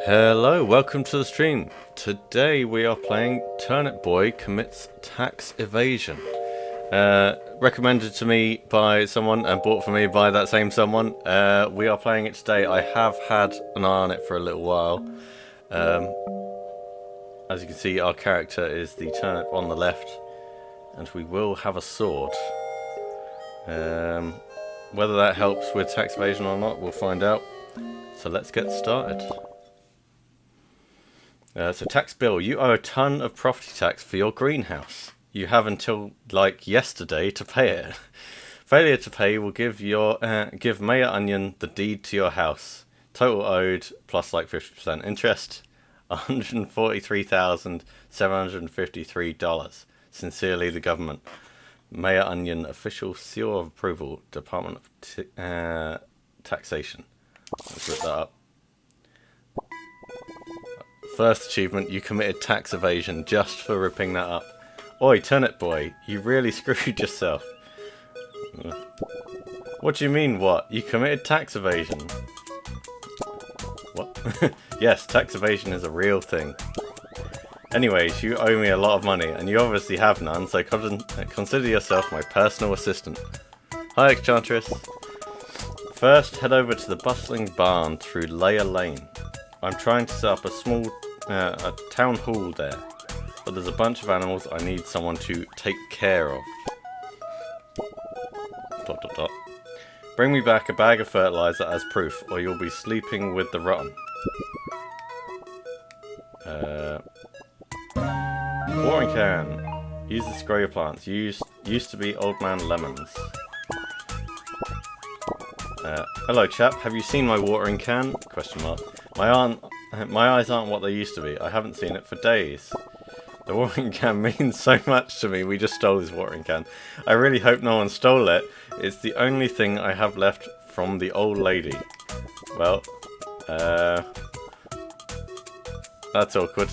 Hello, welcome to the stream. Today we are playing Turnip Boy Commits Tax Evasion. Recommended to me by someone and bought for me by that same someone. We are playing it today. I have had an eye on it for a little while. As you can see, our character is the turnip on the left, and we will have a sword. Whether that helps with tax evasion or not, we'll find out. So let's get started. So tax bill, you owe a ton of property tax for your greenhouse. You have until like yesterday to pay it. Failure to pay will give Mayor Onion the deed to your house. Total owed plus like 50% interest, $143,753. Sincerely, the government. Mayor Onion, official seal of approval, Department of Taxation. Let's rip that up. First achievement, you committed tax evasion just for ripping that up. Oi, Turnip Boy, you really screwed yourself. What do you mean, what? You committed tax evasion? What? Yes, tax evasion is a real thing. Anyways, you owe me a lot of money, and you obviously have none, so consider yourself my personal assistant. Hi, Enchantress. First, head over to the bustling barn through Layer Lane. I'm trying to set up a small a town hall there, but there's a bunch of animals I need someone to take care of. ... Bring me back a bag of fertilizer as proof, or you'll be sleeping with the rotten. Watering can. Use this to grow your plants. Used to be Old Man Lemons. Hello chap, have you seen my watering can? Question mark. My eyes aren't what they used to be. I haven't seen it for days. The watering can means so much to me. We just stole this watering can. I really hope no one stole it. It's the only thing I have left from the old lady. Well, that's awkward.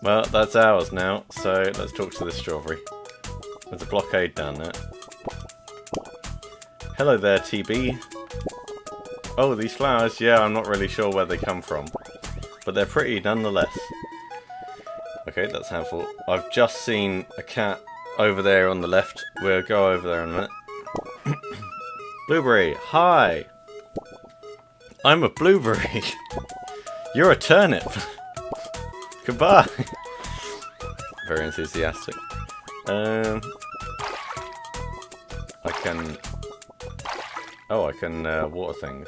Well, that's ours now, so let's talk to this strawberry. There's a blockade down there. Hello there, TB. Oh, these flowers? Yeah, I'm not really sure where they come from, but they're pretty nonetheless. Okay, that's handful. I've just seen a cat over there on the left. We'll go over there in a minute. Blueberry, hi! I'm a blueberry. You're a turnip. Goodbye. Very enthusiastic. I can... Oh, I can water things.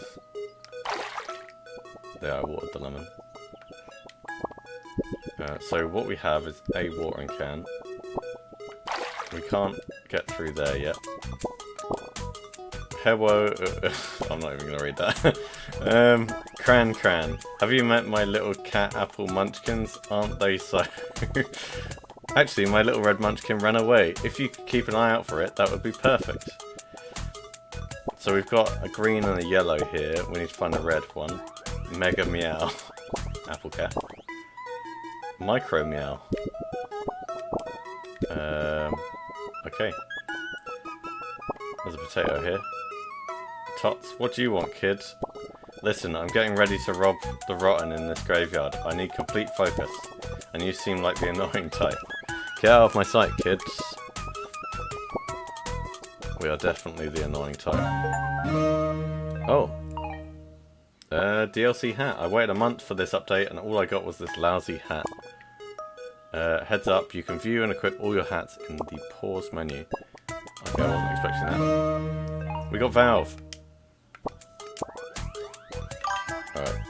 There, I watered the lemon. So what we have is a watering can. We can't get through there yet. Hello... I'm not even going to read that. Cran. Have you met my little cat apple munchkins? Aren't they so... Actually, my little red munchkin ran away. If you could keep an eye out for it, that would be perfect. So we've got a green and a yellow here. We need to find a red one. Mega meow. Apple cat. Micro meow. Okay. There's a potato here. Tots, what do you want, kids? Listen, I'm getting ready to rob the rotten in this graveyard. I need complete focus. And you seem like the annoying type. Get out of my sight, kids. We are definitely the annoying type. Oh. DLC hat. I waited a month for this update and all I got was this lousy hat. Heads up, you can view and equip all your hats in the pause menu. Okay, I wasn't expecting that. We got Valve. Alright.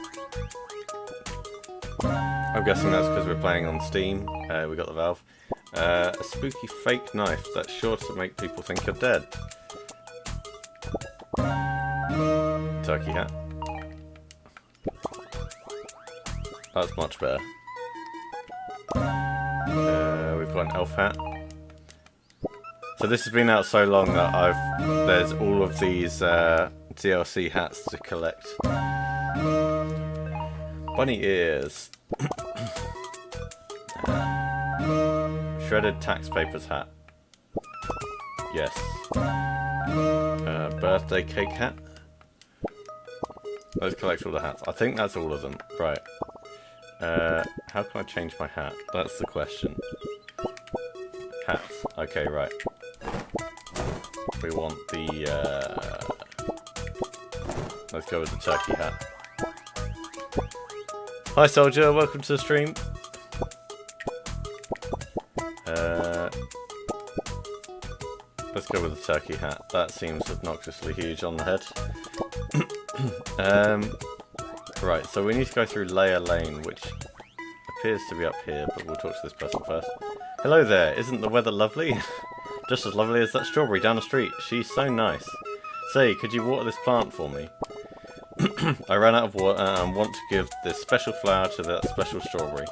I'm guessing that's because we're playing on Steam. We got the Valve. A spooky fake knife that's sure to make people think you're dead. Turkey hat. That's much better. We've got an elf hat. So this has been out so long that there's all of these DLC hats to collect. Bunny ears. Shredded tax papers hat. Yes. Birthday cake hat. Let's collect all the hats. I think that's all of them. Right. How can I change my hat? That's the question. Hats. Okay, right. We want the, let's go with the turkey hat. Hi soldier, welcome to the stream. Let's go with the turkey hat. That seems obnoxiously huge on the head. Right, so we need to go through Layer Lane, which appears to be up here, but we'll talk to this person first. Hello there, isn't the weather lovely? Just as lovely as that strawberry down the street. She's so nice. Say, could you water this plant for me? I ran out of water and want to give this special flower to that special strawberry.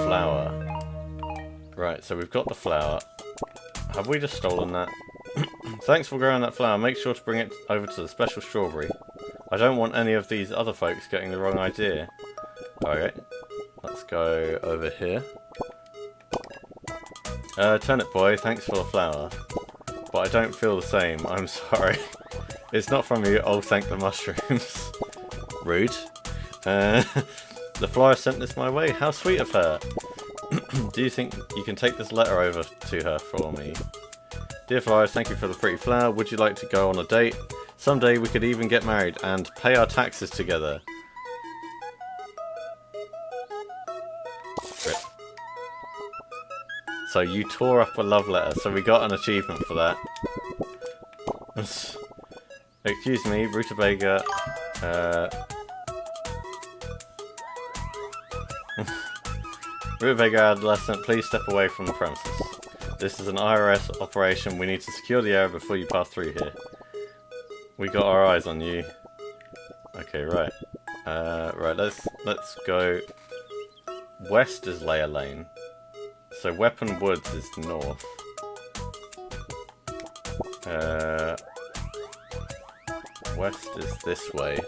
Flower. Right, so we've got the flower. Have we just stolen that? Thanks for growing that flower. Make sure to bring it over to the special strawberry. I don't want any of these other folks getting the wrong idea. Okay, let's go over here. Turnip boy, thanks for the flower. But I don't feel the same, I'm sorry. It's not from you, oh thank the mushrooms. Rude. The florist sent this my way, how sweet of her. Do you think you can take this letter over to her for me? Dear florist, thank you for the pretty flower. Would you like to go on a date? Someday we could even get married and pay our taxes together. Rip. So you tore up a love letter, so we got an achievement for that. Excuse me, Rutabaga. Rutabaga adolescent, please step away from the premises. This is an IRS operation. We need to secure the area before you pass through here. We got our eyes on you. Okay, right. Right, let's go. West is Layer Lane. So Weapon Woods is north. West is this way.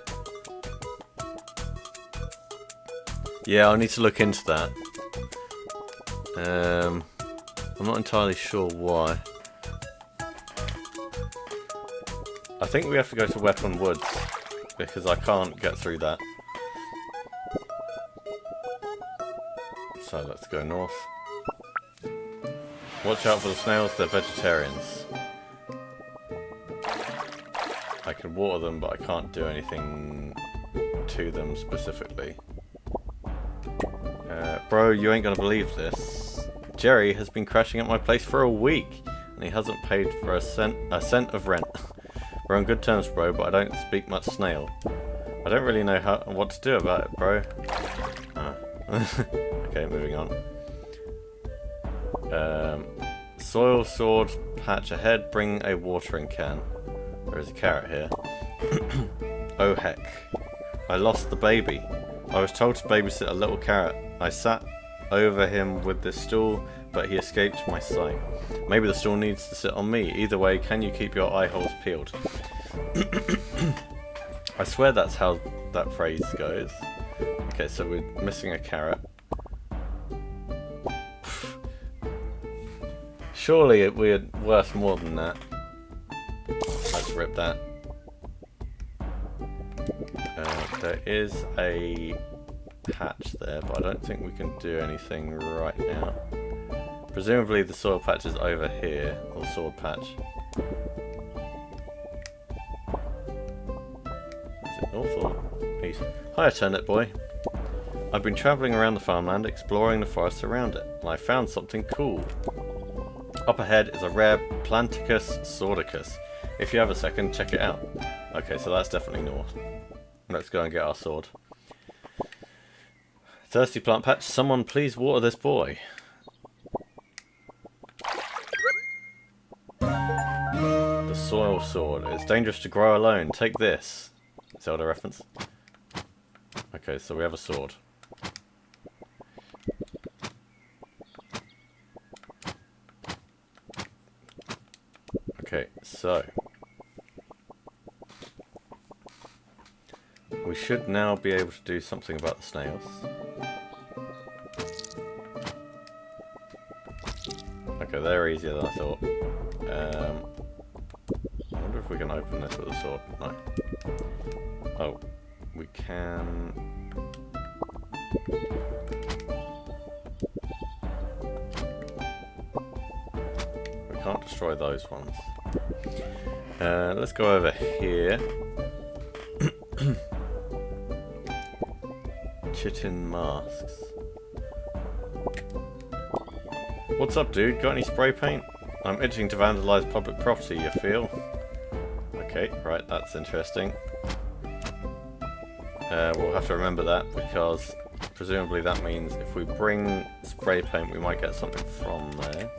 Yeah, I'll need to look into that. I'm not entirely sure why. I think we have to go to Weapon Woods because I can't get through that. So let's go north. Watch out for the snails, they're vegetarians. I can water them, but I can't do anything to them specifically. Bro, you ain't gonna believe this. Jerry has been crashing at my place for a week, and he hasn't paid for a cent of rent. We're on good terms, bro, but I don't speak much snail. I don't really know what to do about it, bro. Okay, moving on. Soil sword patch ahead, bring a watering can. There is a carrot here. Oh heck. I lost the baby. I was told to babysit a little carrot. I sat over him with this stool, but he escaped my sight. Maybe the stool needs to sit on me. Either way, can you keep your eye holes peeled? I swear that's how that phrase goes. Okay, so we're missing a carrot. Surely we're worth more than that. Let's rip that. There is a patch there, but I don't think we can do anything right now. Presumably the soil patch is over here, or sword patch. Is it north or east? Hiya, Turnip boy. I've been travelling around the farmland, exploring the forests around it, and I found something cool. Up ahead is a rare Planticus sordicus. If you have a second, check it out. Okay, so that's definitely north. Let's go and get our sword. Thirsty plant patch, someone please water this boy. The soil sword. It's dangerous to grow alone. Take this. Zelda reference. Okay, so we have a sword. Okay, so we should now be able to do something about the snails. Okay, they're easier than I thought. I wonder if we can open this with a sword. No. Oh, we can... We can't destroy those ones. Let's go over here. Chitin masks. What's up, dude? Got any spray paint? I'm itching to vandalise public property, you feel? Okay, right, that's interesting. We'll have to remember that, because presumably that means if we bring spray paint we might get something from there.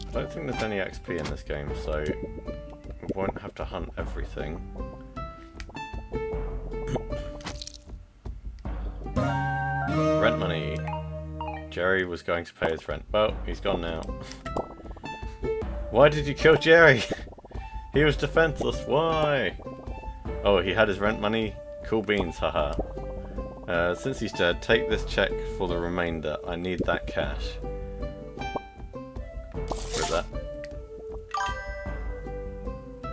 I don't think there's any XP in this game, so we won't have to hunt everything. Rent money. Jerry was going to pay his rent. Well, he's gone now. Why did you kill Jerry? He was defenseless. Why? Oh, he had his rent money? Cool beans, haha. Since he's dead, take this check for the remainder. I need that cash. Where's that?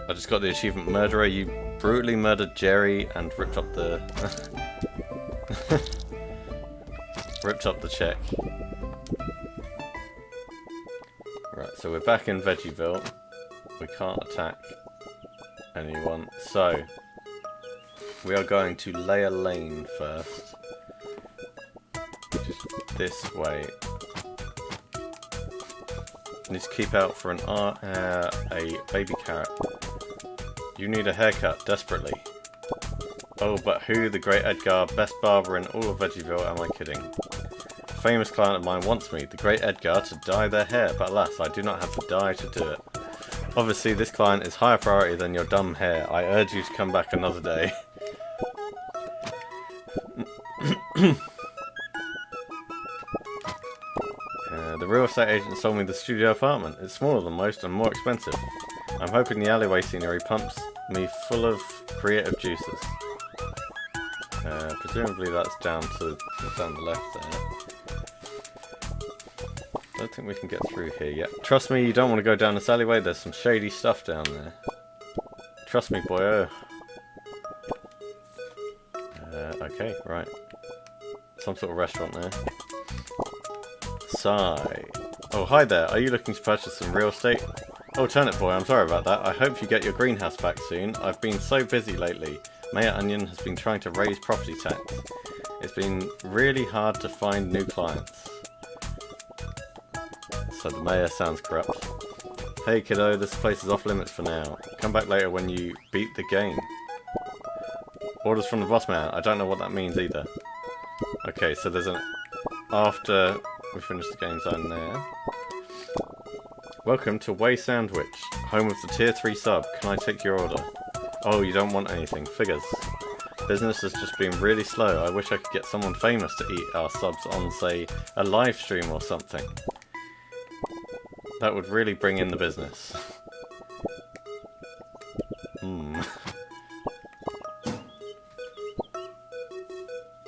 I just got the achievement Murderer. You brutally murdered Jerry and ripped up the... ripped up the check. Right, so we're back in Vegieville. We can't attack anyone. So, we are going to Layer Lane first. Which is this way. Need to keep out for a baby carrot. You need a haircut, desperately. Oh, but who? The great Edgar, best barber in all of Vegieville, am I kidding? A famous client of mine wants me, the great Edgar, to dye their hair, but alas, I do not have the dye to do it. Obviously, this client is higher priority than your dumb hair. I urge you to come back another day. The real estate agent sold me the studio apartment. It's smaller than most and more expensive. I'm hoping the alleyway scenery pumps me full of creative juices. Presumably that's down the left there. Don't think we can get through here yet. Trust me, you don't want to go down this alleyway. There's some shady stuff down there. Trust me, boyo. Okay, right. Some sort of restaurant there. Sigh. Oh, hi there. Are you looking to purchase some real estate? Oh, Turnip boy, I'm sorry about that. I hope you get your greenhouse back soon. I've been so busy lately. Mayor Onion has been trying to raise property tax. It's been really hard to find new clients. So the mayor sounds corrupt. Hey kiddo, this place is off limits for now. Come back later when you beat the game. Orders from the boss man. I don't know what that means either. Okay, so there's an... After we finish the game zone there. Welcome to Way Sandwich, home of the tier 3 sub. Can I take your order? Oh, you don't want anything. Figures. Business has just been really slow. I wish I could get someone famous to eat our subs on, say, a live stream or something. That would really bring in the business.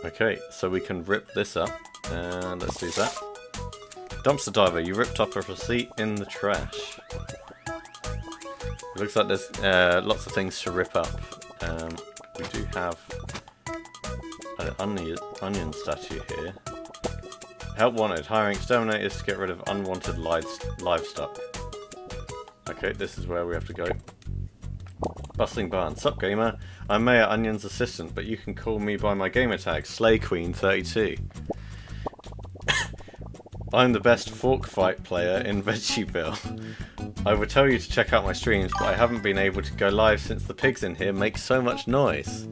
Okay, so we can rip this up. And let's do that. Dumpster diver, you ripped up a receipt in the trash. It looks like there's lots of things to rip up. We do have an onion statue here. Help wanted, hiring exterminators to get rid of unwanted livestock. Okay, this is where we have to go. Bustling Barn. Sup gamer, I'm Mayor Onion's assistant, but you can call me by my gamer tag, SlayQueen32. I'm the best fork fight player in Vegieville. I would tell you to check out my streams, but I haven't been able to go live since the pigs in here make so much noise.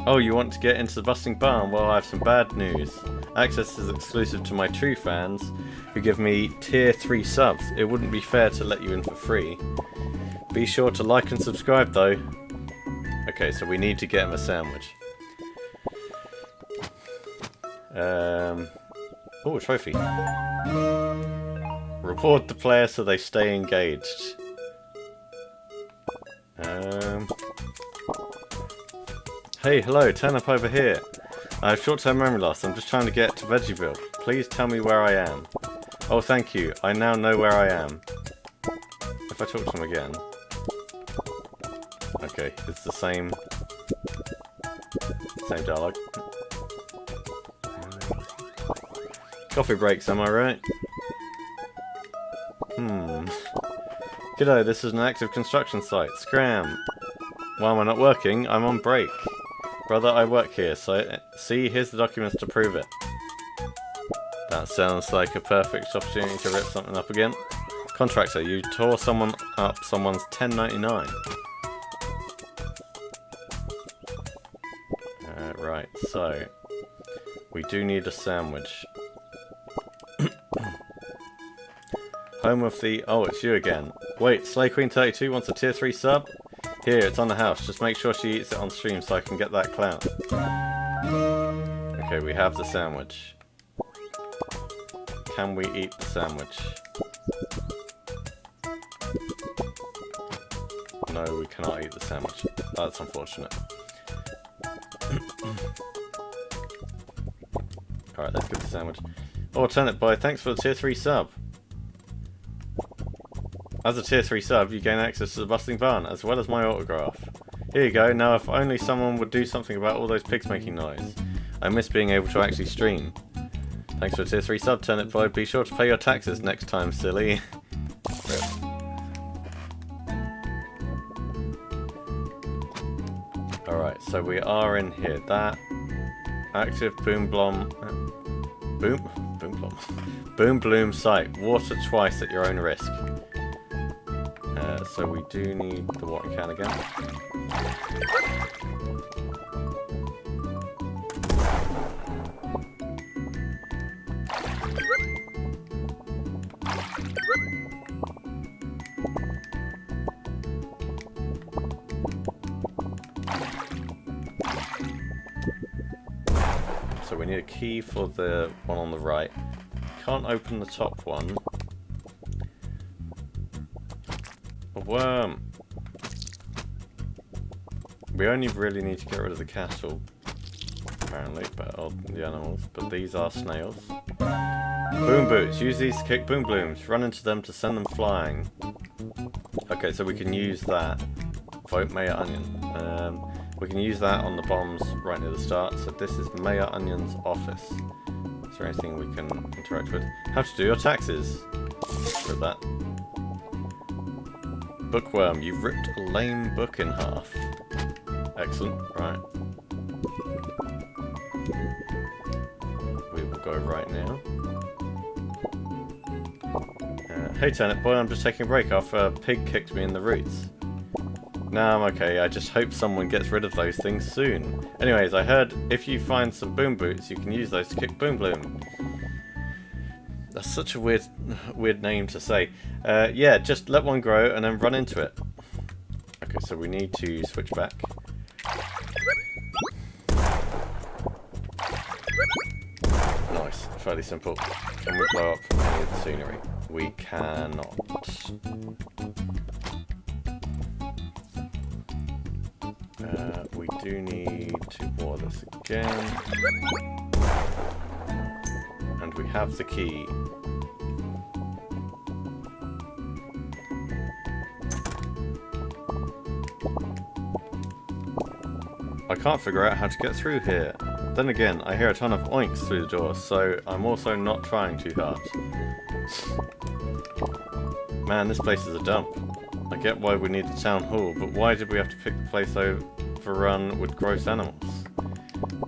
Oh, you want to get into the Busting Barn? Well, I have some bad news. Access is exclusive to my true fans, who give me tier 3 subs. It wouldn't be fair to let you in for free. Be sure to like and subscribe though. Okay, so we need to get him a sandwich. Oh, a trophy. Reward the player so they stay engaged. Hey, hello, Turnip over here. I have short-term memory loss. I'm just trying to get to Vegieville. Please tell me where I am. Oh, thank you. I now know where I am. If I talk to him again... Okay, it's the same dialogue. Coffee breaks, am I right? G'day, this is an active construction site. Scram! Why am I not working? I'm on break. Brother, I work here, so see, here's the documents to prove it. That sounds like a perfect opportunity to rip something up again. Contractor, you tore someone up someone's 1099. Right, so we do need a sandwich. Home of the... Oh, it's you again. Wait, Slay Queen 32 wants a tier 3 sub? Here, it's on the house. Just make sure she eats it on stream so I can get that clout. Okay, we have the sandwich. Can we eat the sandwich? No, we cannot eat the sandwich. That's unfortunate. Alright, let's get the sandwich. Oh, Turnip Boy, thanks for the tier 3 sub. As a tier 3 sub, you gain access to the bustling barn, as well as my autograph. Here you go, now if only someone would do something about all those pigs making noise. I miss being able to actually stream. Thanks for the tier 3 sub, Turnip Boy. Be sure to pay your taxes next time, silly. Alright, so we are in here. That active Boom Bloom site. Water twice at your own risk. So we do need the water can again. So we need a key for the one on the right. Can't open the top one. A worm. We only really need to get rid of the cattle, apparently, but the animals. But these are snails. Boom boots. Use these to kick boom blooms. Run into them to send them flying. Okay, so we can use that. Vote Mayor Onion. We can use that on the bombs right near the start. So this is Mayor Onion's office. Is there anything we can interact with? How to do your taxes. With that. Bookworm, you've ripped a lame book in half. Excellent, right. We will go right now. Hey Turnip Boy, I'm just taking a break after a pig kicked me in the roots. Nah, I'm okay, I just hope someone gets rid of those things soon. Anyways, I heard if you find some boom boots, you can use those to kick boom bloom. That's such a weird name to say. Yeah, just let one grow and then run into it. Okay, so we need to switch back. Nice, fairly simple. Can we blow up any of the scenery? We cannot. We do need to war this again. And we have the key. I can't figure out how to get through here. Then again, I hear a ton of oinks through the door, so I'm also not trying too hard. Man, this place is a dump. I get why we need the town hall, but why did we have to pick the place overrun with gross animals?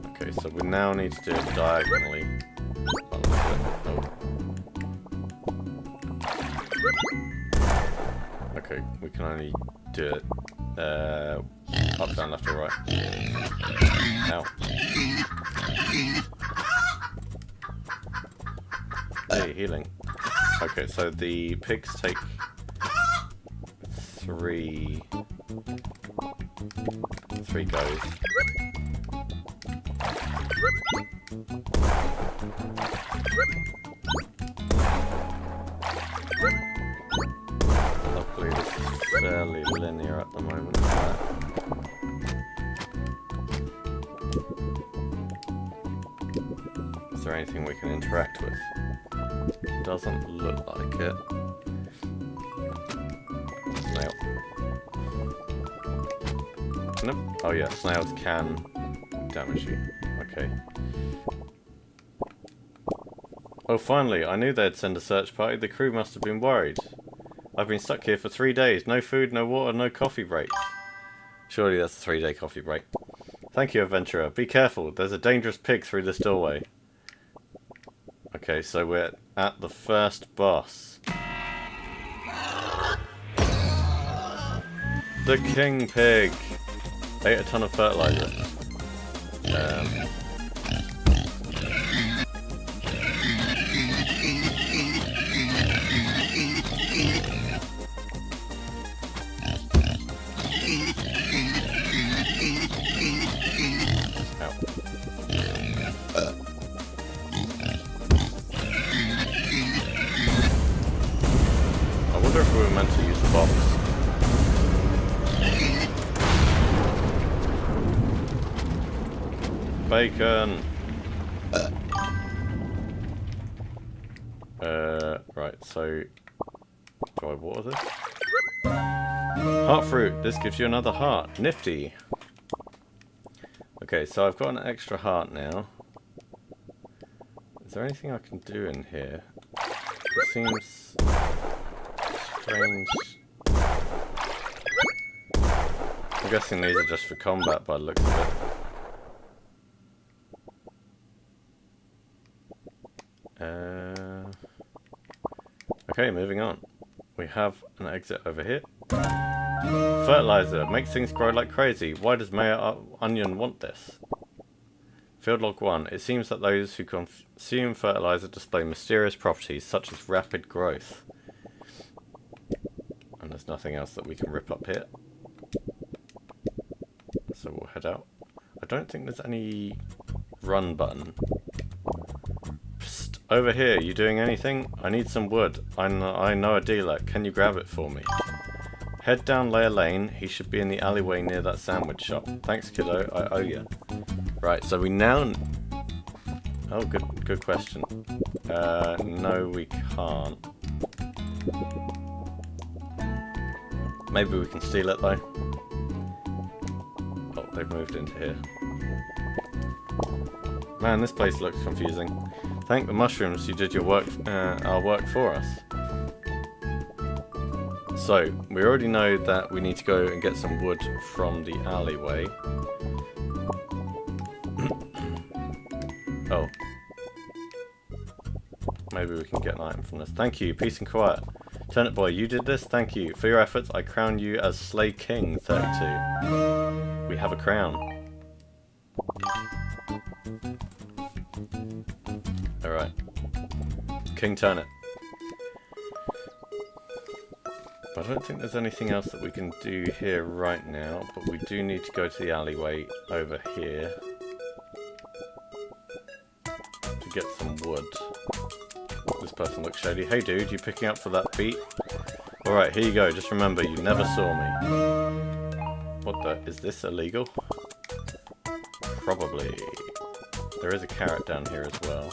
Okay, so we now need to do it diagonally. Okay, we can only do it up, down, left, or right. Ow. Hey, healing. Okay, so the pigs take 3 goes. Luckily this is fairly linear at the moment. there anything we can interact with? Doesn't look like it. Snail. Nope. Oh yeah, snails can damage you. Okay. Oh, finally! I knew they'd send a search party. The crew must have been worried. I've been stuck here for 3 days. No food, no water, no coffee break. Surely that's a 3-day coffee break. Thank you, adventurer. Be careful. There's a dangerous pig through this doorway. Okay, so we're at the first boss. The king pig. Ate a ton of fertilizer. I wonder if we were meant to use the box. Bacon! Right, so... do I water this? Heart fruit! This gives you another heart. Nifty! Okay, so I've got an extra heart now. Is there anything I can do in here? It seems... strange. I'm guessing these are just for combat by the looks of it. Okay, moving on. We have an exit over here. Fertilizer makes things grow like crazy. Why does Mayor Onion want this? Field log 1. It seems that those who consume fertilizer display mysterious properties such as rapid growth. And there's nothing else that we can rip up here. So we'll head out. I don't think there's any run button. Psst, over here, you doing anything? I need some wood. I know a dealer. Can you grab it for me? Head down Layer Lane. He should be in the alleyway near that sandwich shop. Thanks, kiddo. I owe you. Right, so we now... oh, good question. No, we can't. Maybe we can steal it, though. Oh, they've moved into here. Man, this place looks confusing. Thank the mushrooms you did your work, our work for us. So, we already know that we need to go and get some wood from the alleyway. Oh. Maybe we can get an item from this. Thank you, peace and quiet. Turnip boy, you did this? Thank you. For your efforts, I crown you as Slay King 32. We have a crown. Alright. King Turnip. I don't think there's anything else that we can do here right now, but we do need to go to the alleyway over here to get some wood. This person looks shady. Hey dude, you picking up for that beat? Alright, here you go. Just remember, you never saw me. What the? Is this illegal? Probably. There is a carrot down here as well.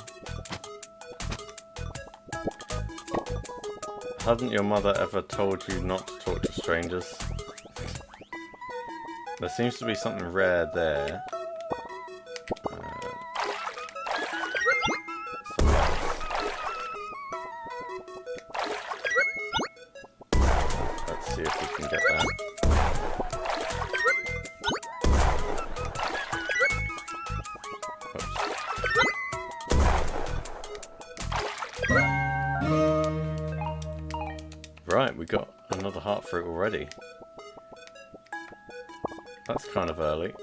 Hasn't your mother ever told you not to talk to strangers? There seems to be something rare there. Let's see if we can get that. Right, we got another heart fruit already. That's kind of early,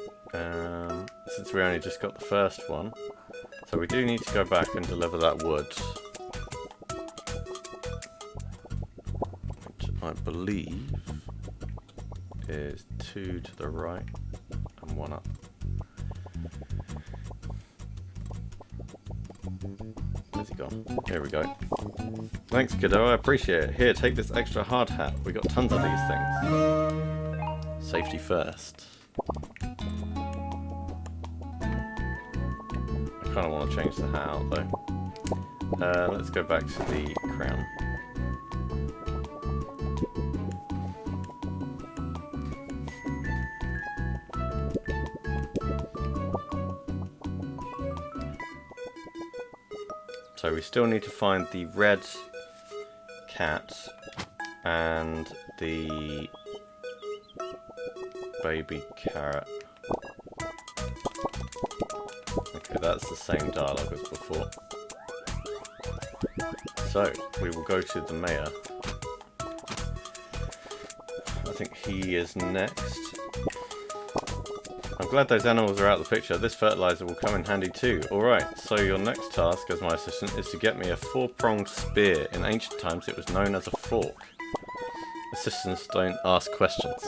since we only just got the first one. So we do need to go back and deliver that wood. Which I believe is 2 to the right and 1 up. Where's he gone? Here we go. Thanks, kiddo, I appreciate it. Here, take this extra hard hat. We got tons of these things. Safety first. kind of want to change the hat out though. Let's go back to the crown. So we still need to find the red cat and the baby carrot. Okay, that's the same dialogue as before. So, we will go to the mayor. I think he is next. I'm glad those animals are out of the picture. This fertilizer will come in handy too. Alright, so your next task as my assistant is to get me a 4-pronged spear. In ancient times it was known as a fork. Assistants don't ask questions.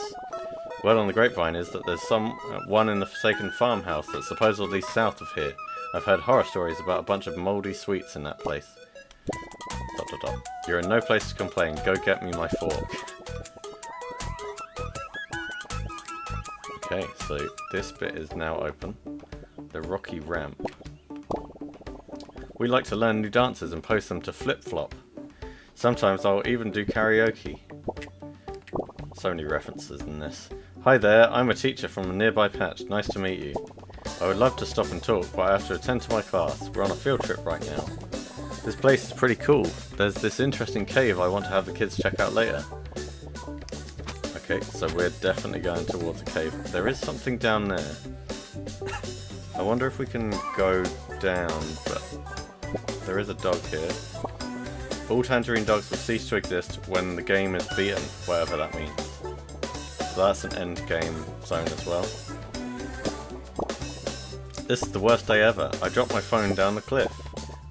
Word on the grapevine is that there's one in the forsaken farmhouse that's supposedly south of here. I've heard horror stories about a bunch of mouldy sweets in that place. ... You're in no place to complain. Go get me my fork. Okay, so this bit is now open. The rocky ramp. We like to learn new dances and post them to Flip-Flop. Sometimes I'll even do karaoke. So many references in this. Hi there, I'm a teacher from a nearby patch. Nice to meet you. I would love to stop and talk, but I have to attend to my class. We're on a field trip right now. This place is pretty cool. There's this interesting cave I want to have the kids check out later. Okay, so we're definitely going towards a cave. There is something down there. I wonder if we can go down, but there is a dog here. All tangerine dogs will cease to exist when the game is beaten, whatever that means. So that's an end game zone as well. This is the worst day ever. I dropped my phone down the cliff.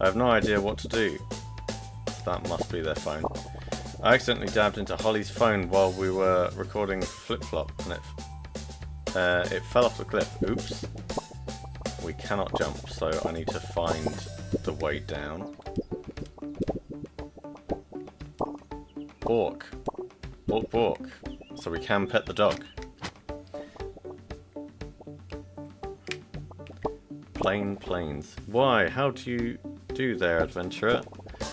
I have no idea what to do. That must be their phone. I accidentally dabbed into Holly's phone while we were recording Flip-Flop, and it fell off the cliff. Oops. We cannot jump, so I need to find the way down. Bork. Bork, bork. So we can pet the dog. Plain plains. Why? How do you do there, adventurer?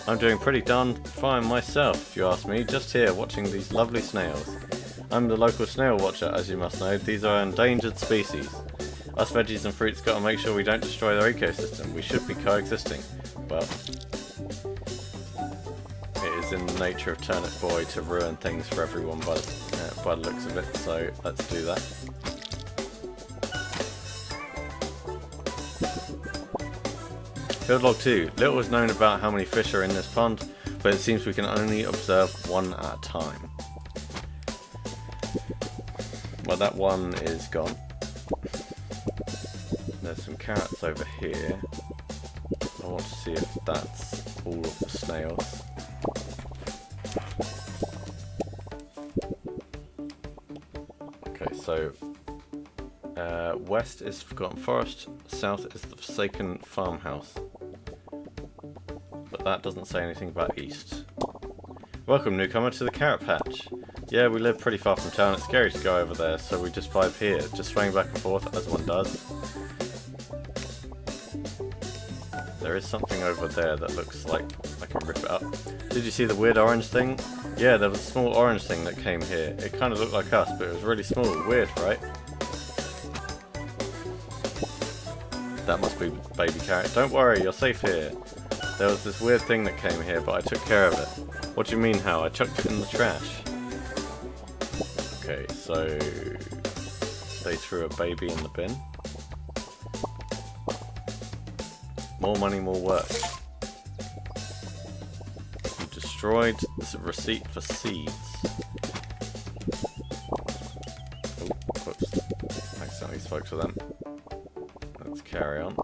I'm doing pretty darn fine myself, if you ask me, just here watching these lovely snails. I'm the local snail watcher, as you must know. These are endangered species. Us veggies and fruits gotta make sure we don't destroy their ecosystem. We should be coexisting. Well, it is in the nature of Turnip Boy to ruin things for everyone by the looks of it, so let's do that. Field log 2. Little is known about how many fish are in this pond, but it seems we can only observe one at a time. Well, that one is gone. There's some carrots over here. I want to see if that's all of the snails. Okay, so west is Forgotten Forest, south is the Forsaken Farmhouse. But that doesn't say anything about east. Welcome, newcomer, to the carrot patch. Yeah, we live pretty far from town. It's scary to go over there, so we just vibe here, just swaying back and forth as one does. There is something over there that looks like I can rip it up. Did you see the weird orange thing? Yeah, there was a small orange thing that came here. It kind of looked like us, but it was really small. Weird, right? That must be baby carrot. Don't worry, you're safe here. There was this weird thing that came here, but I took care of it. What do you mean how? I chucked it in the trash. Okay, so they threw a baby in the bin. More money, more work. You destroyed this receipt for seeds. Oh, whoops. Accidentally spoke to them. Let's carry on.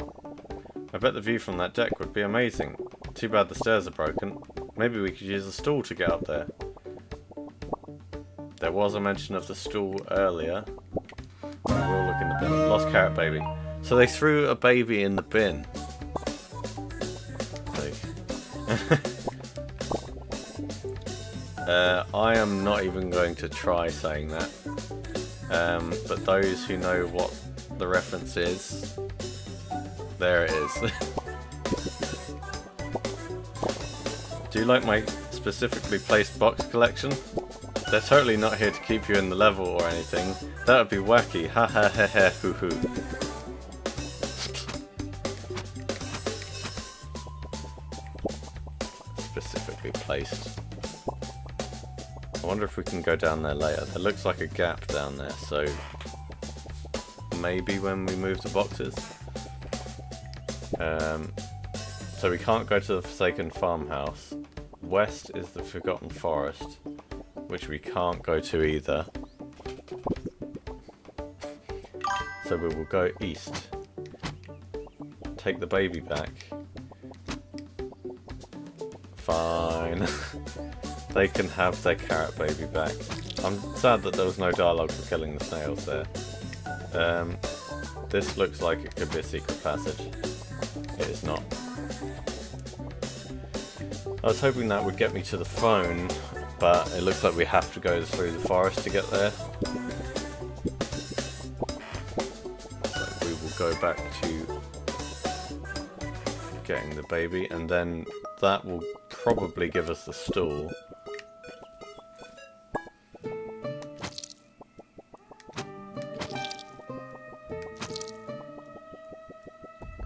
I bet the view from that deck would be amazing. Too bad the stairs are broken. Maybe we could use a stool to get up there. There was a mention of the stool earlier. We'll look in the bin. Lost carrot baby. So they threw a baby in the bin. I am not even going to try saying that. But those who know what the reference is There it is. Do you like my specifically placed box collection? They're totally not here to keep you in the level or anything. That would be wacky. Ha ha ha ha hoo hoo. Specifically placed. I wonder if we can go down there later. There looks like a gap down there, so maybe when we move the boxes. So we can't go to the Forsaken Farmhouse. West is the Forgotten Forest, which we can't go to either. So we will go east. Take the baby back. Fine. They can have their carrot baby back. I'm sad that there was no dialogue for killing the snails there. This looks like it could be a secret passage. It is not. I was hoping that would get me to the phone, but it looks like we have to go through the forest to get there. So we will go back to getting the baby, and then that will probably give us the stool.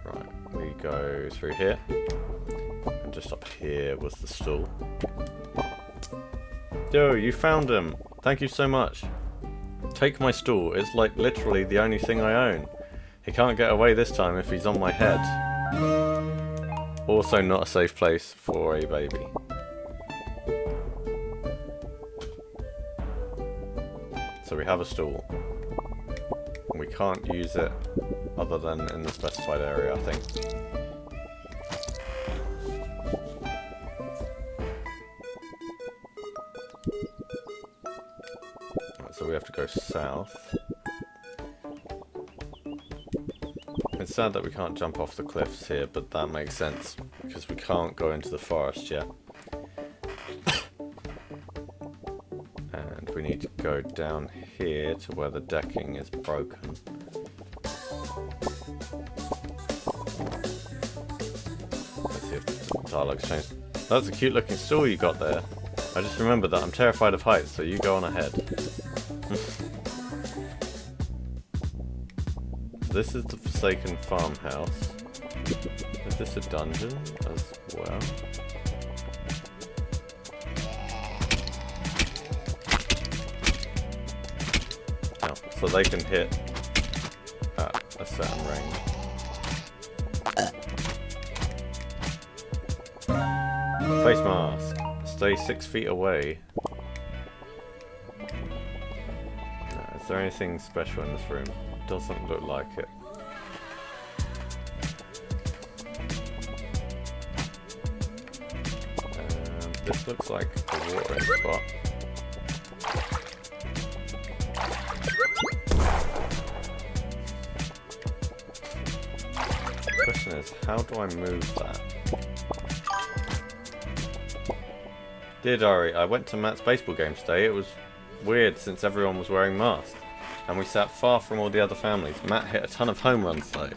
Right, we go through here. Just up here was the stool. Yo, you found him! Thank you so much. Take my stool, it's like literally the only thing I own. He can't get away this time if he's on my head. Also not a safe place for a baby. So we have a stool. We can't use it other than in the specified area, I think. So we have to go south. It's sad that we can't jump off the cliffs here, but that makes sense because we can't go into the forest yet. And we need to go down here to where the decking is broken. Let's see if the dialogue's changed. That's a cute looking stool you got there. I just remembered that I'm terrified of heights, so you go on ahead. This is the Forsaken Farmhouse. Is this a dungeon as well? Oh, so they can hit at a certain range. Face mask. Stay 6 feet away. Is there anything special in this room? Doesn't look like it. This looks like a watering spot. The question is, how do I move that? Dear Diary, I went to Matt's baseball game today. It was weird since everyone was wearing masks. And we sat far from all the other families. Matt hit a ton of home runs though.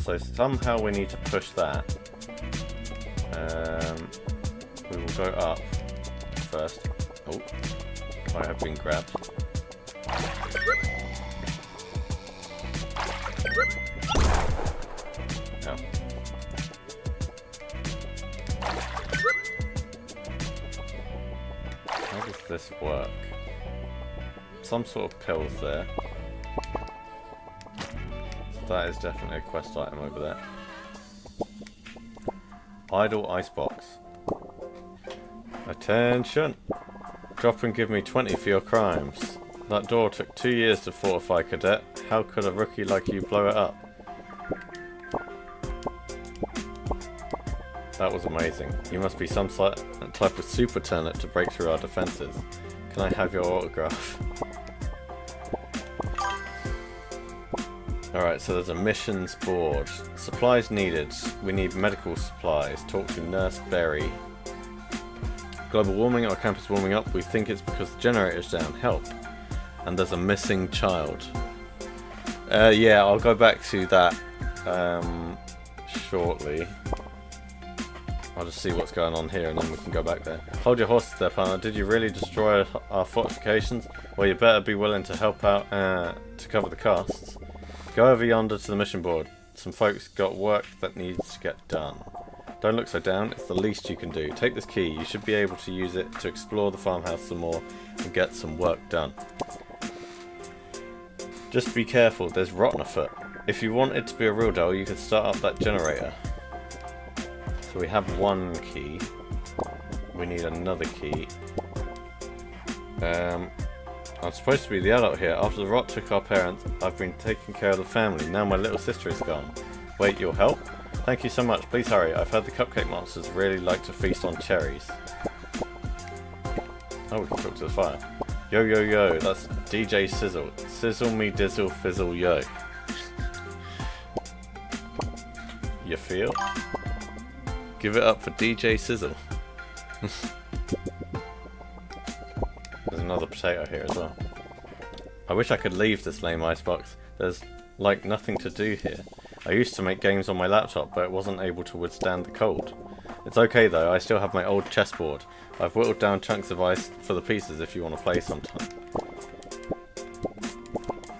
So somehow we need to push that. We will go up first. Oh, I have been grabbed. Oh. How does this work? Some sort of pills there. So that is definitely a quest item over there. Idle icebox. Attention! Drop and give me 20 for your crimes. That door took 2 years to fortify, cadet. How could a rookie like you blow it up? That was amazing. You must be some type of super turnip to break through our defenses. Can I have your autograph? Alright, so there's a missions board. Supplies needed. We need medical supplies. Talk to Nurse Berry. Global warming, our campus warming up. We think it's because the generator's down. Help. And there's a missing child. Yeah, I'll go back to that shortly. I'll just see what's going on here and then we can go back there. Hold your horses there, partner. Did you really destroy our fortifications? Well, you better be willing to help out to cover the costs. Go over yonder to the mission board. Some folks got work that needs to get done. Don't look so down, it's the least you can do. Take this key, you should be able to use it to explore the farmhouse some more and get some work done. Just be careful, there's rotten afoot. If you want it to be a real doll, you could start up that generator. So we have one key. We need another key. I'm supposed to be the adult here. After the rot took our parents, I've been taking care of the family. Now my little sister is gone. Wait, you'll help? Thank you so much. Please hurry. I've heard the cupcake monsters really like to feast on cherries. Oh, we can talk to the fire. Yo, yo, yo. That's DJ Sizzle. Sizzle me dizzle fizzle yo. You feel? Give it up for DJ Sizzle. There's another potato here as well. I wish I could leave this lame icebox. There's like nothing to do here. I used to make games on my laptop, but it wasn't able to withstand the cold. It's okay though, I still have my old chessboard. I've whittled down chunks of ice for the pieces if you want to play sometime.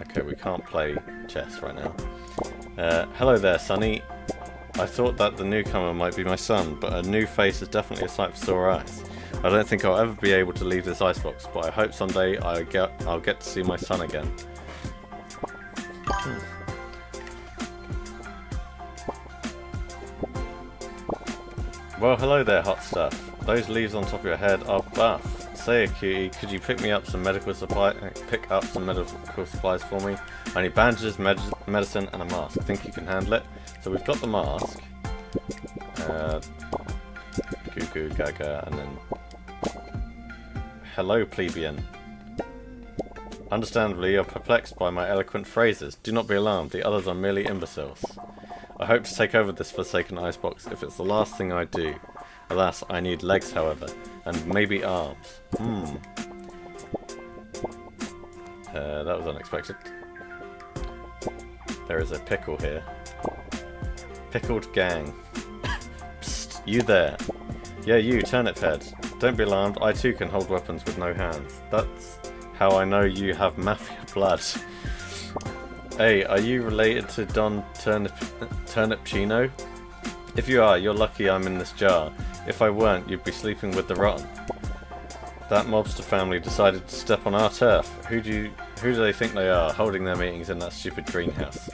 Okay, we can't play chess right now. Hello there, Sonny. I thought that the newcomer might be my son, but a new face is definitely a sight for sore eyes. I don't think I'll ever be able to leave this icebox, but I hope someday I'll get to see my son again. Well, hello there, hot stuff. Those leaves on top of your head are buff. Say, cutie, could you pick up some medical supplies for me? I need bandages, medicine, and a mask. I think you can handle it. So we've got the mask. Goo goo gaga, and then hello, plebeian. Understandably, you're perplexed by my eloquent phrases. Do not be alarmed, the others are merely imbeciles. I hope to take over this forsaken icebox if it's the last thing I do. Alas, I need legs, however, and maybe arms. That was unexpected. There is a pickle here. Pickled gang. Psst, you there. Yeah, you, Turnip head. Don't be alarmed, I too can hold weapons with no hands. That's how I know you have mafia blood. Hey, are you related to Don Turnipchino? If you are, you're lucky I'm in this jar. If I weren't, you'd be sleeping with the rotten. That mobster family decided to step on our turf. Who do they think they are, holding their meetings in that stupid greenhouse?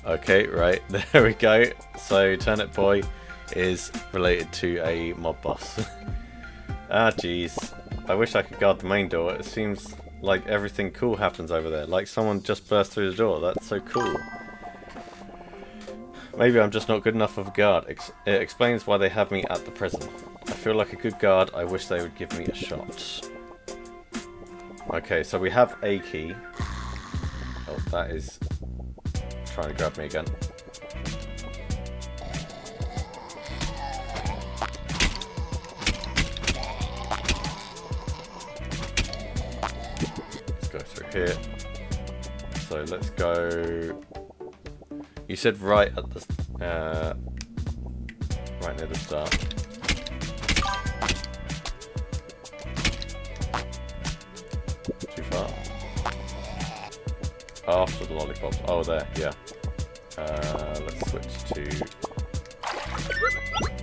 Okay, right, there we go. So, Turnip Boy is related to a mob boss. Ah, jeez. I wish I could guard the main door. It seems like everything cool happens over there. Like someone just burst through the door. That's so cool. Maybe I'm just not good enough of a guard. It explains why they have me at the prison. I feel like a good guard. I wish they would give me a shot. Okay, so we have a key. Oh, that is trying to grab me again. Let's go through here. So let's go. You said right at the right near the start. Too far. After the lollipops. Oh, there. Yeah. Let's switch to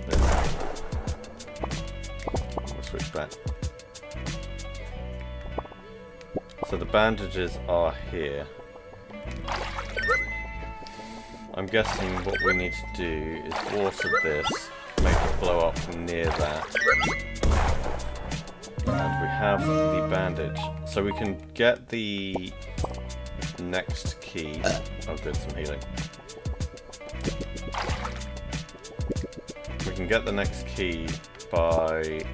this. We'll switch back. So the bandages are here. I'm guessing what we need to do is water this, make it blow up near that. And we have the bandage. So we can get the next key. Oh good, some healing. We can get the next key by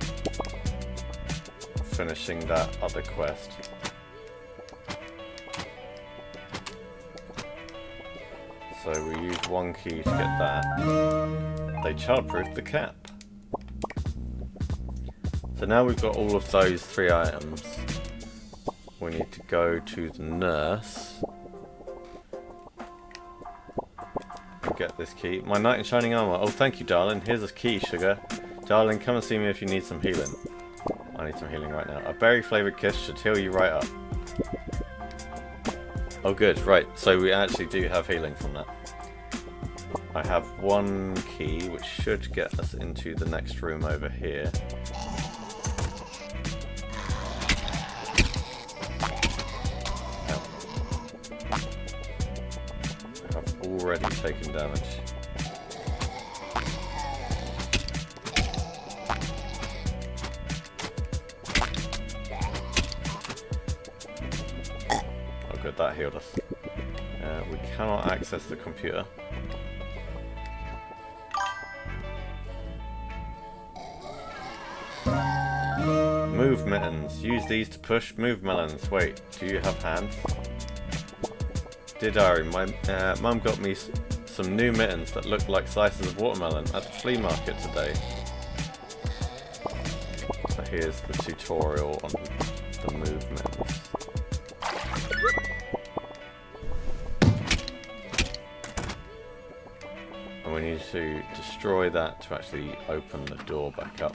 finishing that other quest. So we use one key to get that. They childproofed the cap. So now we've got all of those 3 items. We need to go to the nurse get this key. My knight in shining armor. Oh, thank you, darling. Here's a key, sugar. Darling, come and see me if you need some healing. I need some healing right now. A berry-flavoured kiss should heal you right up. Oh, good. Right, so we actually do have healing from that. I have one key, which should get us into the next room over here. I've already taken damage. Oh good, that healed us. We cannot access the computer. Move mittens. Use these to push move melons. Wait, do you have hands? Dear diary, my mum got me some new mittens that look like slices of watermelon at the flea market today. So here's the tutorial on the move mittens. And we need to destroy that to actually open the door back up.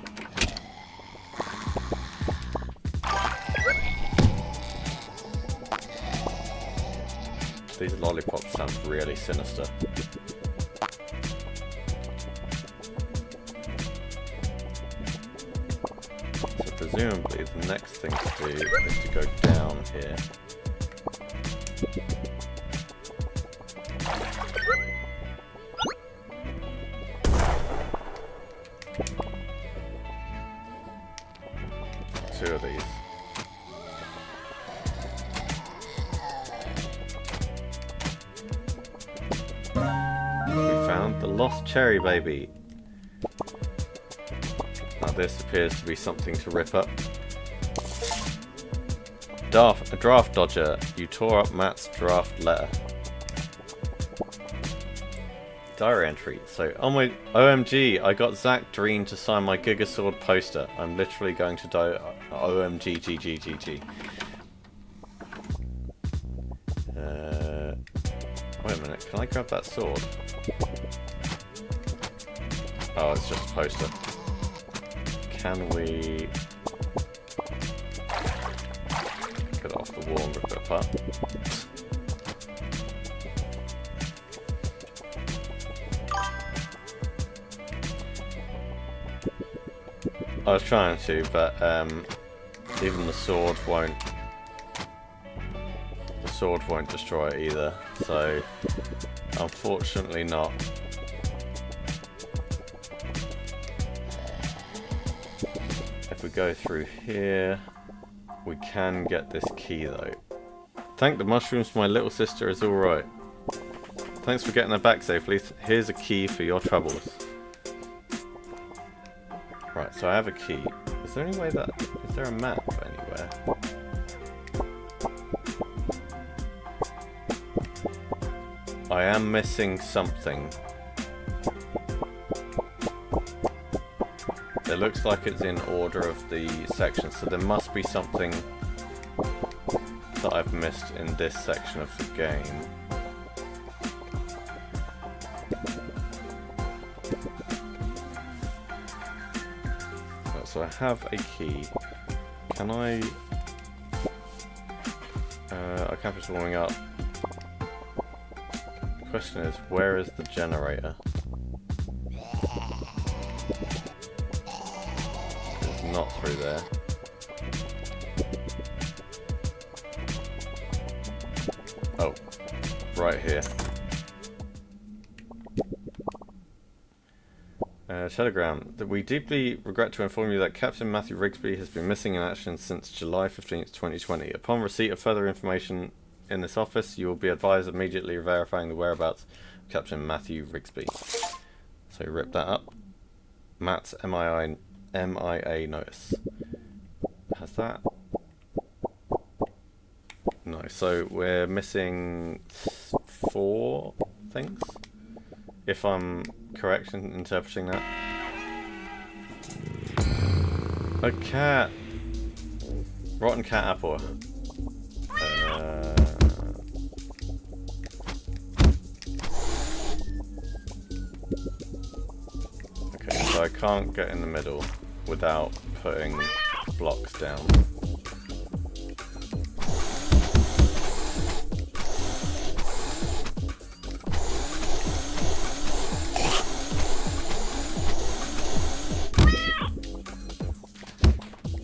These lollipops sound really sinister. So presumably the next thing to do is to go down here. Two of these. The lost cherry baby. Now this appears to be something to rip up. A draft dodger. You tore up Matt's draft letter. Diary entry. So, oh my, OMG, I got Zach Dreen to sign my Gigasword poster. I'm literally going to die. OMG, GG. Wait a minute, can I grab that sword? Oh, it's just a poster. Can we get it off the wall and rip it apart? I was trying to, but even the sword won't. The sword won't destroy it either. So, unfortunately, not. If we go through here, we can get this key though. Thank the mushrooms, my little sister is alright. Thanks for getting her back safely. Here's a key for your troubles. Right, so I have a key. Is there any way that... Is there a map anywhere? I am missing something. It looks like it's in order of the sections, so there must be something that I've missed in this section of the game. Right, so I have a key. Can I... I can't just warming up. The question is, where is the generator? Not through there. Oh, right here. Telegram. We deeply regret to inform you that Captain Matthew Rigsby has been missing in action since July 15th, 2020. Upon receipt of further information in this office, you will be advised immediately verifying the whereabouts of Captain Matthew Rigsby. So rip that up. Matt's MIA notice. Has that? No, so we're missing 4 things, if I'm correct in interpreting that. A cat! Rotten cat apple. So I can't get in the middle without putting blocks down.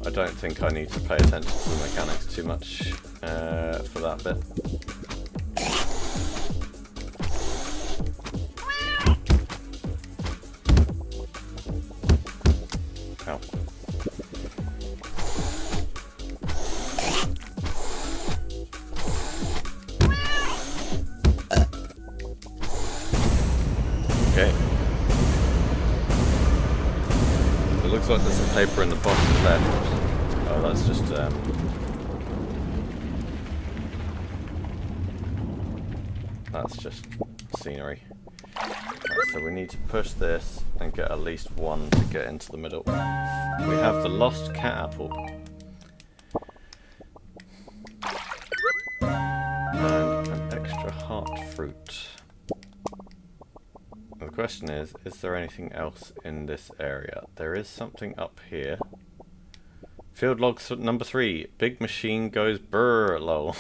I don't think I need to pay attention to the mechanics too much for that bit. Ow. Okay. It looks like there's some paper in the bottom left. Oh, that's just scenery. Right, so we need to push this and get at least one to get into the middle. We have the lost cat apple. And an extra heart fruit. And the question is there anything else in this area? There is something up here. Field log number 3. Big machine goes brrr, lol.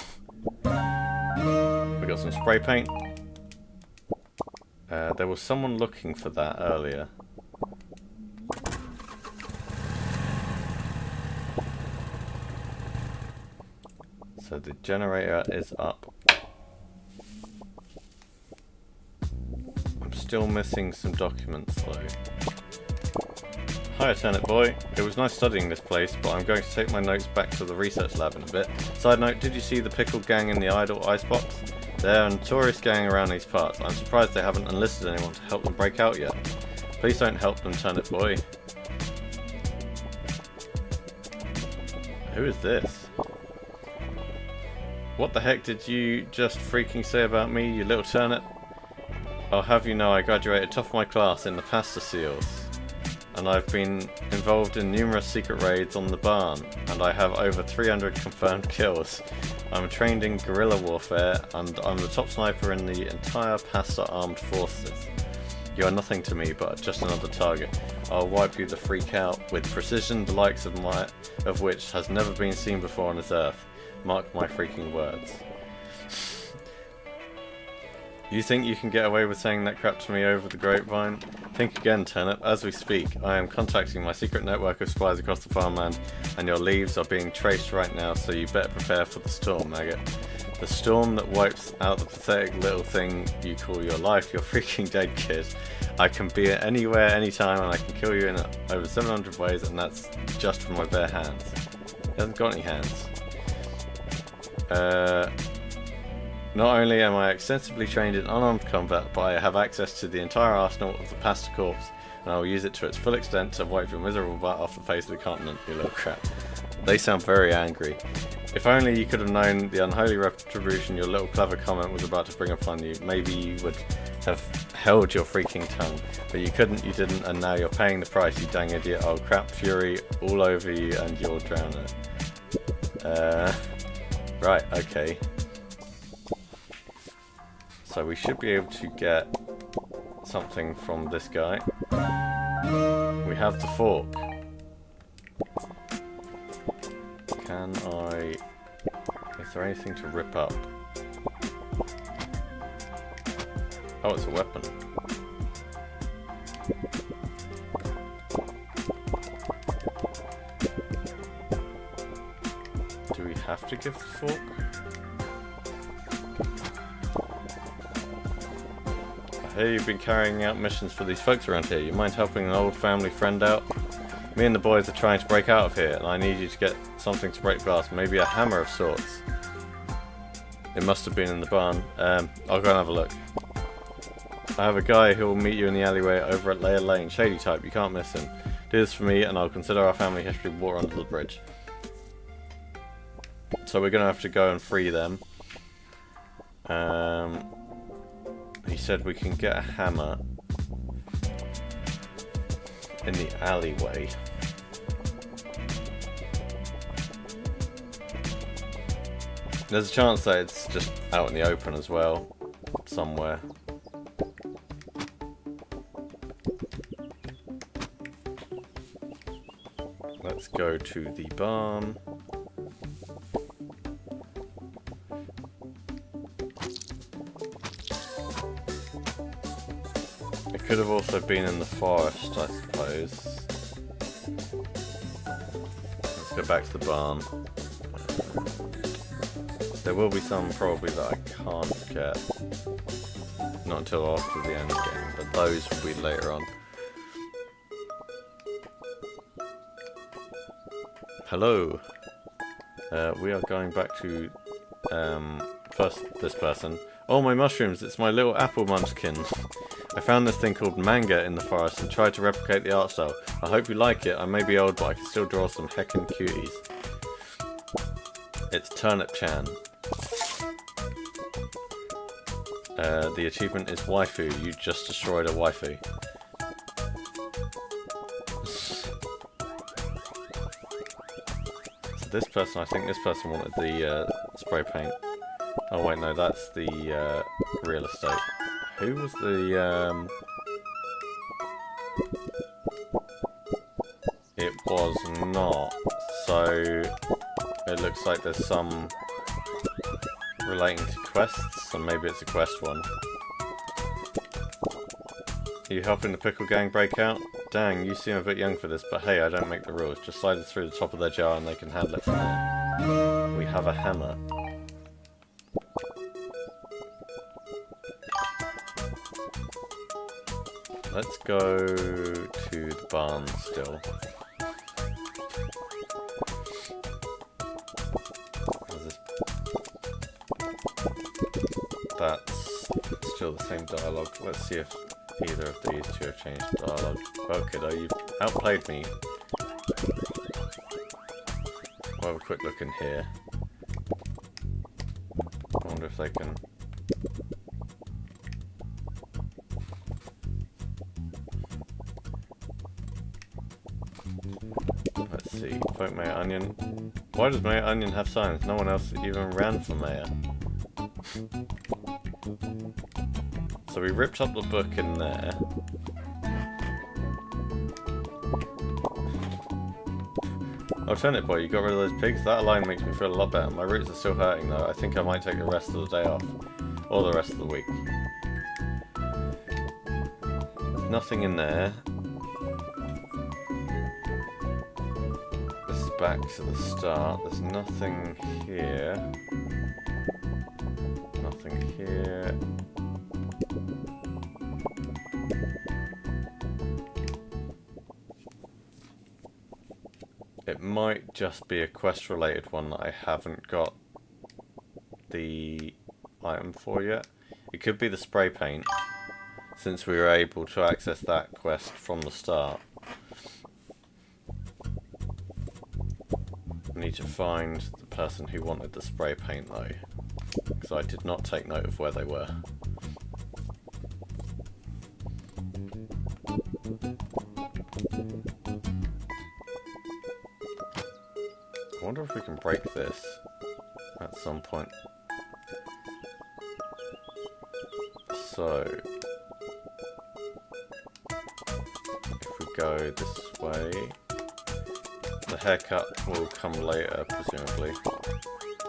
We got some spray paint. There was someone looking for that earlier. So the generator is up. I'm still missing some documents though. Hiya Turnip boy, it was nice studying this place, but I'm going to take my notes back to the research lab in a bit. Side note, did you see the pickled gang in the idle icebox? They're a notorious gang around these parts. I'm surprised they haven't enlisted anyone to help them break out yet. Please don't help them, Turnip boy. Who is this? What the heck did you just freaking say about me, you little turnip? I'll have you know I graduated top of my class in the pasta seals. And I've been involved in numerous secret raids on the barn, and I have over 300 confirmed kills. I'm trained in guerrilla warfare, and I'm the top sniper in the entire Pasta armed forces. You are nothing to me, but just another target. I'll wipe you the freak out with precision, the likes of which has never been seen before on this earth. Mark my freaking words. You think you can get away with saying that crap to me over the grapevine? Think again, Turnip. As we speak, I am contacting my secret network of spies across the farmland, and your leaves are being traced right now, so you better prepare for the storm, maggot. The storm that wipes out the pathetic little thing you call your life, you're freaking dead, kid. I can be anywhere, anytime, and I can kill you in over 700 ways, and that's just from my bare hands. He hasn't got any hands. Not only am I extensively trained in unarmed combat, but I have access to the entire arsenal of the Pasta Corps, and I will use it to its full extent to wipe your miserable butt off the face of the continent, you little crap. They sound very angry. If only you could have known the unholy retribution your little clever comment was about to bring upon you, maybe you would have held your freaking tongue. But you couldn't, you didn't, and now you're paying the price, you dang idiot. I'll crap fury all over you and you'll drown it. Right, okay. So we should be able to get something from this guy. We have the fork. Can I... Is there anything to rip up? Oh, it's a weapon. Do we have to give the fork? I hear you've been carrying out missions for these folks around here. You mind helping an old family friend out? Me and the boys are trying to break out of here, and I need you to get something to break glass. Maybe a hammer of sorts. It must have been in the barn. I'll go and have a look. I have a guy who will meet you in the alleyway over at Layer Lane. Shady type, you can't miss him. Do this for me, and I'll consider our family history water under the bridge. So we're going to have to go and free them. He said we can get a hammer in the alleyway. There's a chance that it's just out in the open as well, somewhere. let's go to the barn. It could have also been in the forest, I suppose. Let's go back to the barn. There will be some probably that I can't get. Not until after the end game, but those will be later on. Hello. We are going back to first this person. Oh, my mushrooms! It's my little apple munchkin. I found this thing called manga in the forest and tried to replicate the art style. I hope you like it. I may be old, but I can still draw some heckin' cuties. It's Turnip-chan. The achievement is waifu. You just destroyed a waifu. So this person, I think this person wanted the spray paint. Oh wait, no, that's the real estate. Who was the It was not. So it looks like there's some relating to quests, so maybe it's a quest one. Are you helping the pickle gang break out? Dang, you seem a bit young for this, but hey, I don't make the rules. Just slide it through the top of their jar and they can handle it from there. We have a hammer. Let's go to the barn still. That's still the same dialogue. Let's see if either of these two have changed dialogue. Well, kiddo, you've outplayed me. We'll have a quick look in here. I wonder if they can... Let's see. Vote Mayor Onion. Why does Mayor Onion have signs? No one else even ran for mayor. So we ripped up the book in there. Oh, Turnip Boy, you got rid of those pigs? That line makes me feel a lot better. My roots are still hurting though. I think I might take the rest of the day off. Or the rest of the week. There's nothing in there. This is back to the start. There's nothing here. Nothing here. It might just be a quest related one that I haven't got the item for yet. It could be the spray paint, since we were able to access that quest from the start. I need to find the person who wanted the spray paint though, because I did not take note of where they were. I wonder if we can break this at some point. So, if we go this way, the haircut will come later, presumably.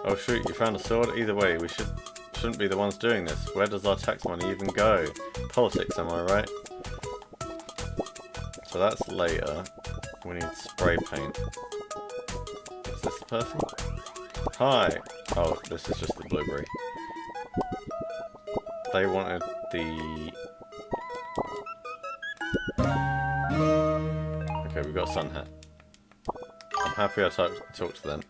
Oh shoot, you found a sword? Either way, we shouldn't be the ones doing this. Where does our tax money even go? Politics, am I right? So that's later. We need spray paint. Is this the person? Hi! Oh, this is just the blueberry. They wanted the... Okay, we've got a sun hat. I'm happy I talked to them.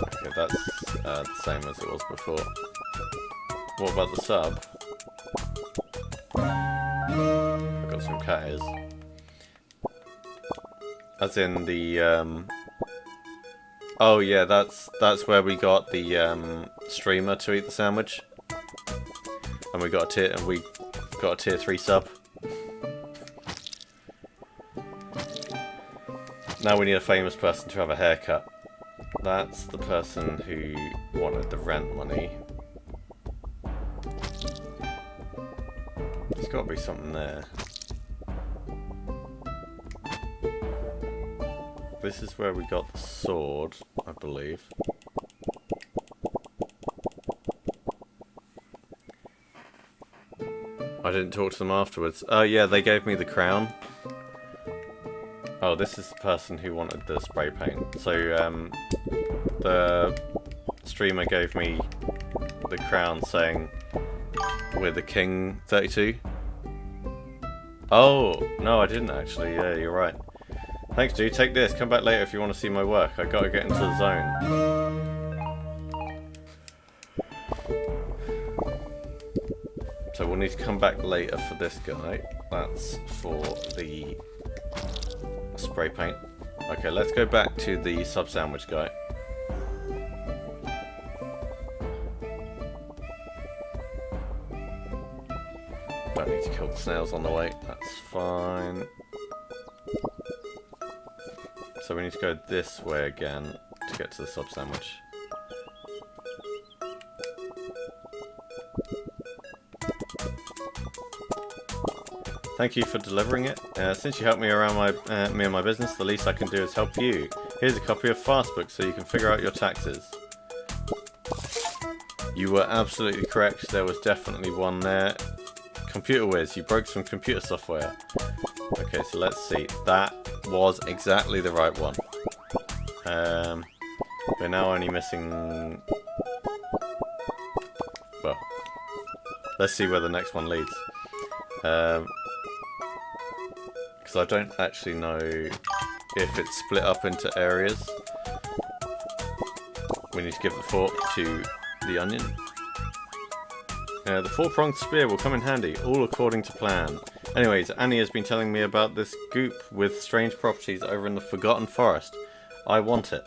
Okay, that's the same as it was before. What about the sub? I've got some cat ears. As in the, oh yeah, that's where we got the streamer to eat the sandwich, and we got a tier 3 sub. Now we need a famous person to have a haircut. That's the person who wanted the rent money. There's got to be something there. this is where we got the sword, I believe. I didn't talk to them afterwards. Oh yeah, they gave me the crown. Oh, this is the person who wanted the spray paint. So, the streamer gave me the crown saying, we're the King 32. Oh, no, I didn't actually. Yeah, you're right. Thanks, dude. Take this. Come back later if you want to see my work. I gotta get into the zone. So we'll need to come back later for this guy. That's for the spray paint. Okay, let's go back to the sub sandwich guy. Don't need to kill the snails on the way. That's fine. So we need to go this way again to get to the sub sandwich. Thank you for delivering it. Since you helped me around me and my business, the least I can do is help you. Here's a copy of Fastbook so you can figure out your taxes. You were absolutely correct. There was definitely one there. Computer whiz, you broke some computer software. Okay, so let's see. That was exactly the right one. We're now only missing... Well, let's see where the next one leads. Because I don't actually know if it's split up into areas. We need to give the fork to the onion. The four-pronged spear will come in handy, all according to plan. Anyways, Annie has been telling me about this goop with strange properties over in the Forgotten Forest. I want it.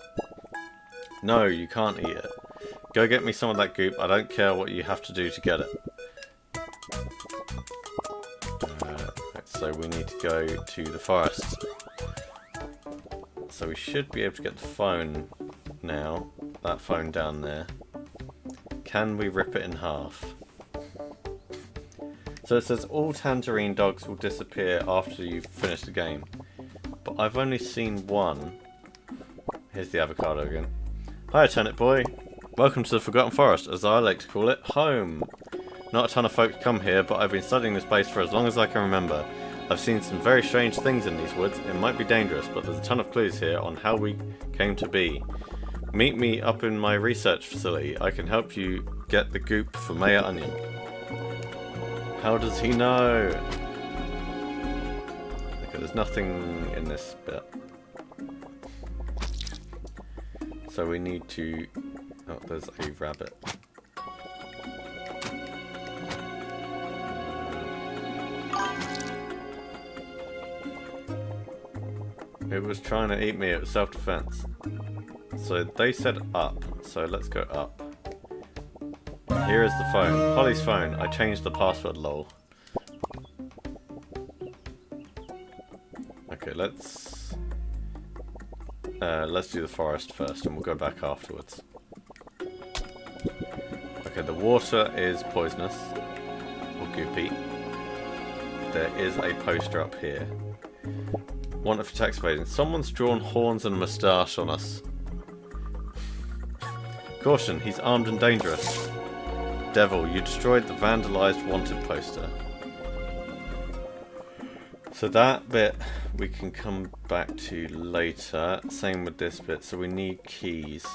No, you can't eat it. Go get me some of that goop. I don't care what you have to do to get it. So we need to go to the forest. So we should be able to get the phone now. That phone down there. Can we rip it in half? So it says all tangerine dogs will disappear after you've finished the game. But I've only seen one. Here's the avocado again. Hi, Turnip boy. Welcome to the Forgotten Forest, as I like to call it, home. Not a ton of folk come here, but I've been studying this place for as long as I can remember. I've seen some very strange things in these woods. It might be dangerous, but there's a ton of clues here on how we came to be. Meet me up in my research facility. I can help you get the goop for Mayor Onion. How does he know? Okay, there's nothing in this bit. So we need to... Oh, there's a rabbit. It was trying to eat me, it was self-defense. So they said up, so let's go up. Here is the phone. Holly's phone. I changed the password, lol. Okay, let's do the forest first and we'll go back afterwards. Okay, the water is poisonous. Or goopy. There is a poster up here. Wanted for tax evasion. Someone's drawn horns and a moustache on us. Caution, he's armed and dangerous. Devil, you destroyed the vandalized wanted poster. So that bit we can come back to later. Same with this bit. So we need keys.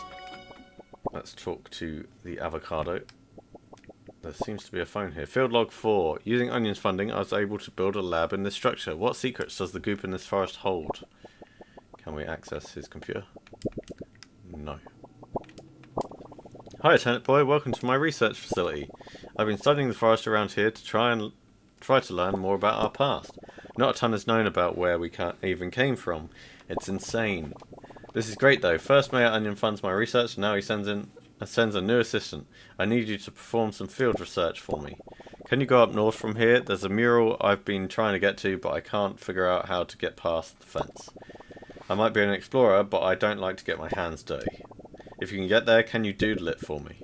Let's talk to the avocado. There seems to be a phone here. Field log 4. Using Onion's funding, I was able to build a lab in this structure. What secrets does the goop in this forest hold? Can we access his computer? No. Hi, Turnip boy. Welcome to my research facility. I've been studying the forest around here to try to learn more about our past. Not a ton is known about where we even came from. It's insane. This is great though. First Mayor Onion funds my research, and now he sends a new assistant. I need you to perform some field research for me. Can you go up north from here? There's a mural I've been trying to get to, but I can't figure out how to get past the fence. I might be an explorer, but I don't like to get my hands dirty. If you can get there, can you doodle it for me?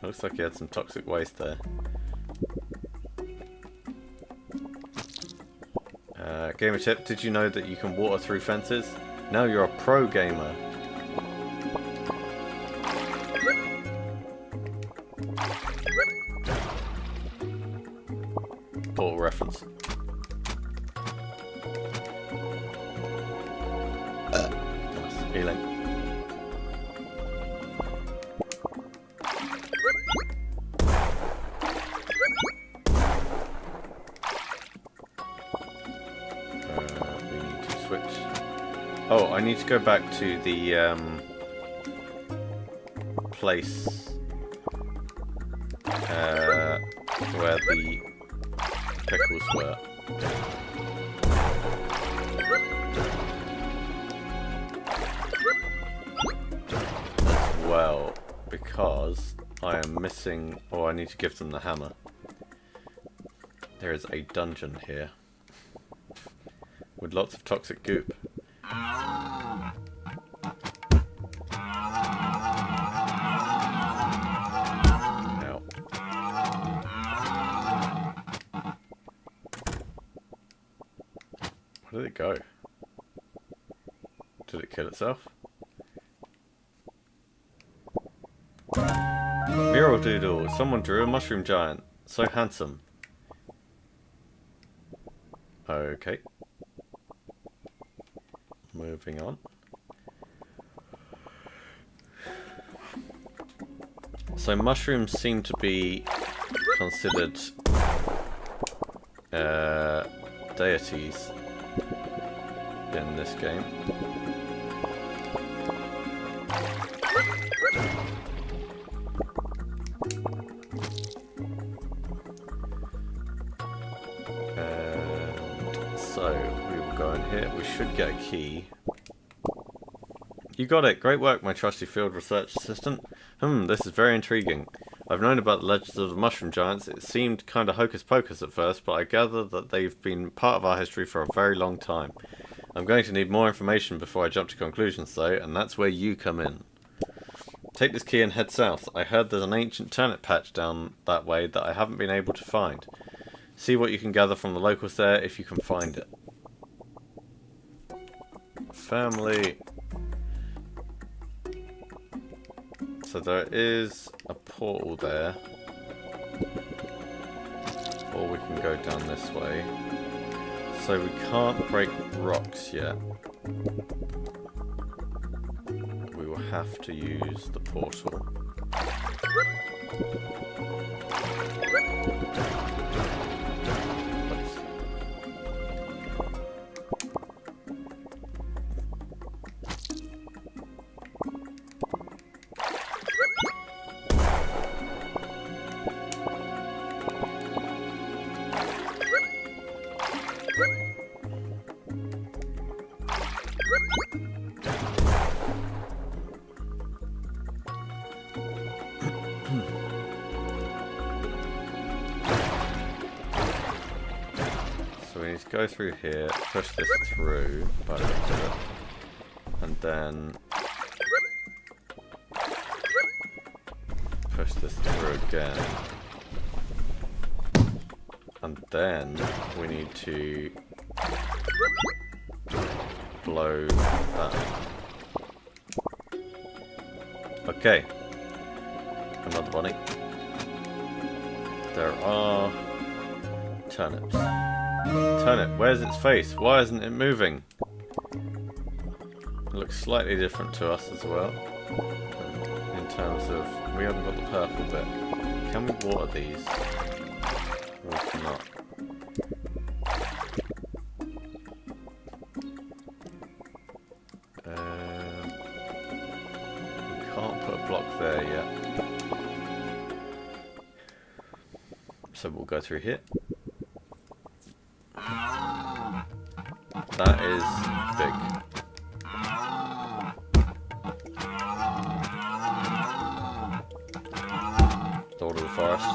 Looks like he had some toxic waste there. Gamer tip, did you know that you can water through fences? Now you're a pro gamer. Portal reference. Nice. Healing. Oh, I need to go back to the place where the pickles were. As well, because I am missing... Oh, I need to give them the hammer. There is a dungeon here with lots of toxic goop. Where did it go? Did it kill itself? Mural doodle. Someone drew a mushroom giant. So handsome. Okay. Moving on. So mushrooms seem to be considered deities in this game. And so we will go in here. We should get a key. You got it. Great work, my trusty field research assistant. This is very intriguing. I've known about the legends of the mushroom giants. It seemed kind of hocus pocus at first, but I gather that they've been part of our history for a very long time. I'm going to need more information before I jump to conclusions though, and that's where you come in. Take this key and head south. I heard there's an ancient turnip patch down that way that I haven't been able to find. See what you can gather from the locals there if you can find it. Family. So there is a portal there. Or we can go down this way. So we can't break rocks yet. We will have to use the portal. Go through here, push this through, by the looks of it, and then push this through again, and then we need to blow that. Okay, another bunny. There are turnips. Turnip, where's its face? Why isn't it moving? It looks slightly different to us as well. In terms of, we haven't got the purple bit. Can we water these? We cannot. We can't put a block there yet. So we'll go through here. That is big. Lord of the Forest.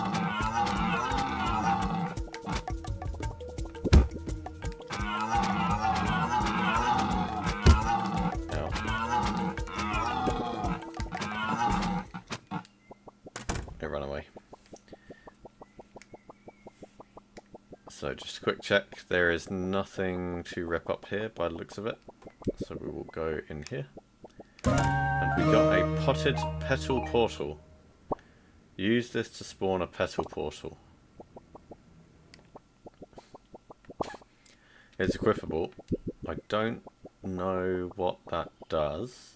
It ran away. So just a quick check. There is nothing to rep up here by the looks of it. So we will go in here. And we got a potted petal portal. Use this to spawn a petal portal. It's equipable. I don't know what that does.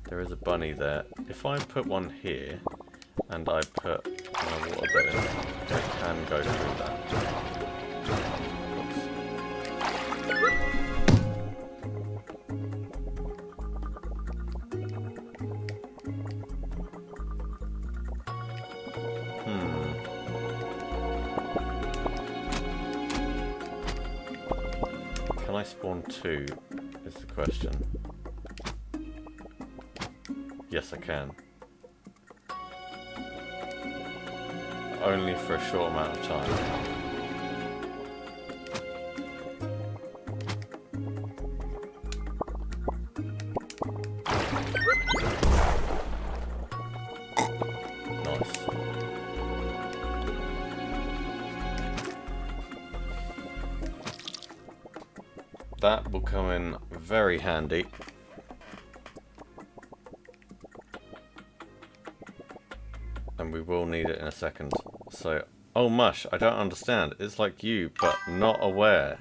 There is a bunny there. If I put one here, and I put my water bed in, it can go through that. Can I spawn two, is the question. Yes, I can. Only for a short amount of time. Nice. That will come in very handy. And we will need it in a second. So, oh mush, I don't understand. It's like you, but not aware.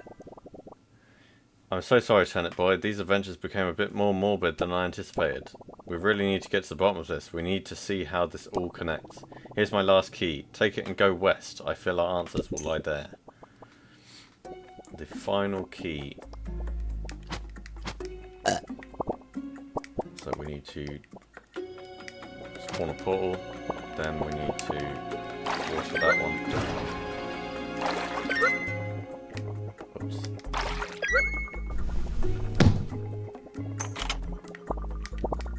I'm so sorry, Turnip Boy. These adventures became a bit more morbid than I anticipated. We really need to get to the bottom of this. We need to see how this all connects. Here's my last key. Take it and go west. I feel our answers will lie there. The final key. So we need to spawn a portal. Then we need to water that one. Oops.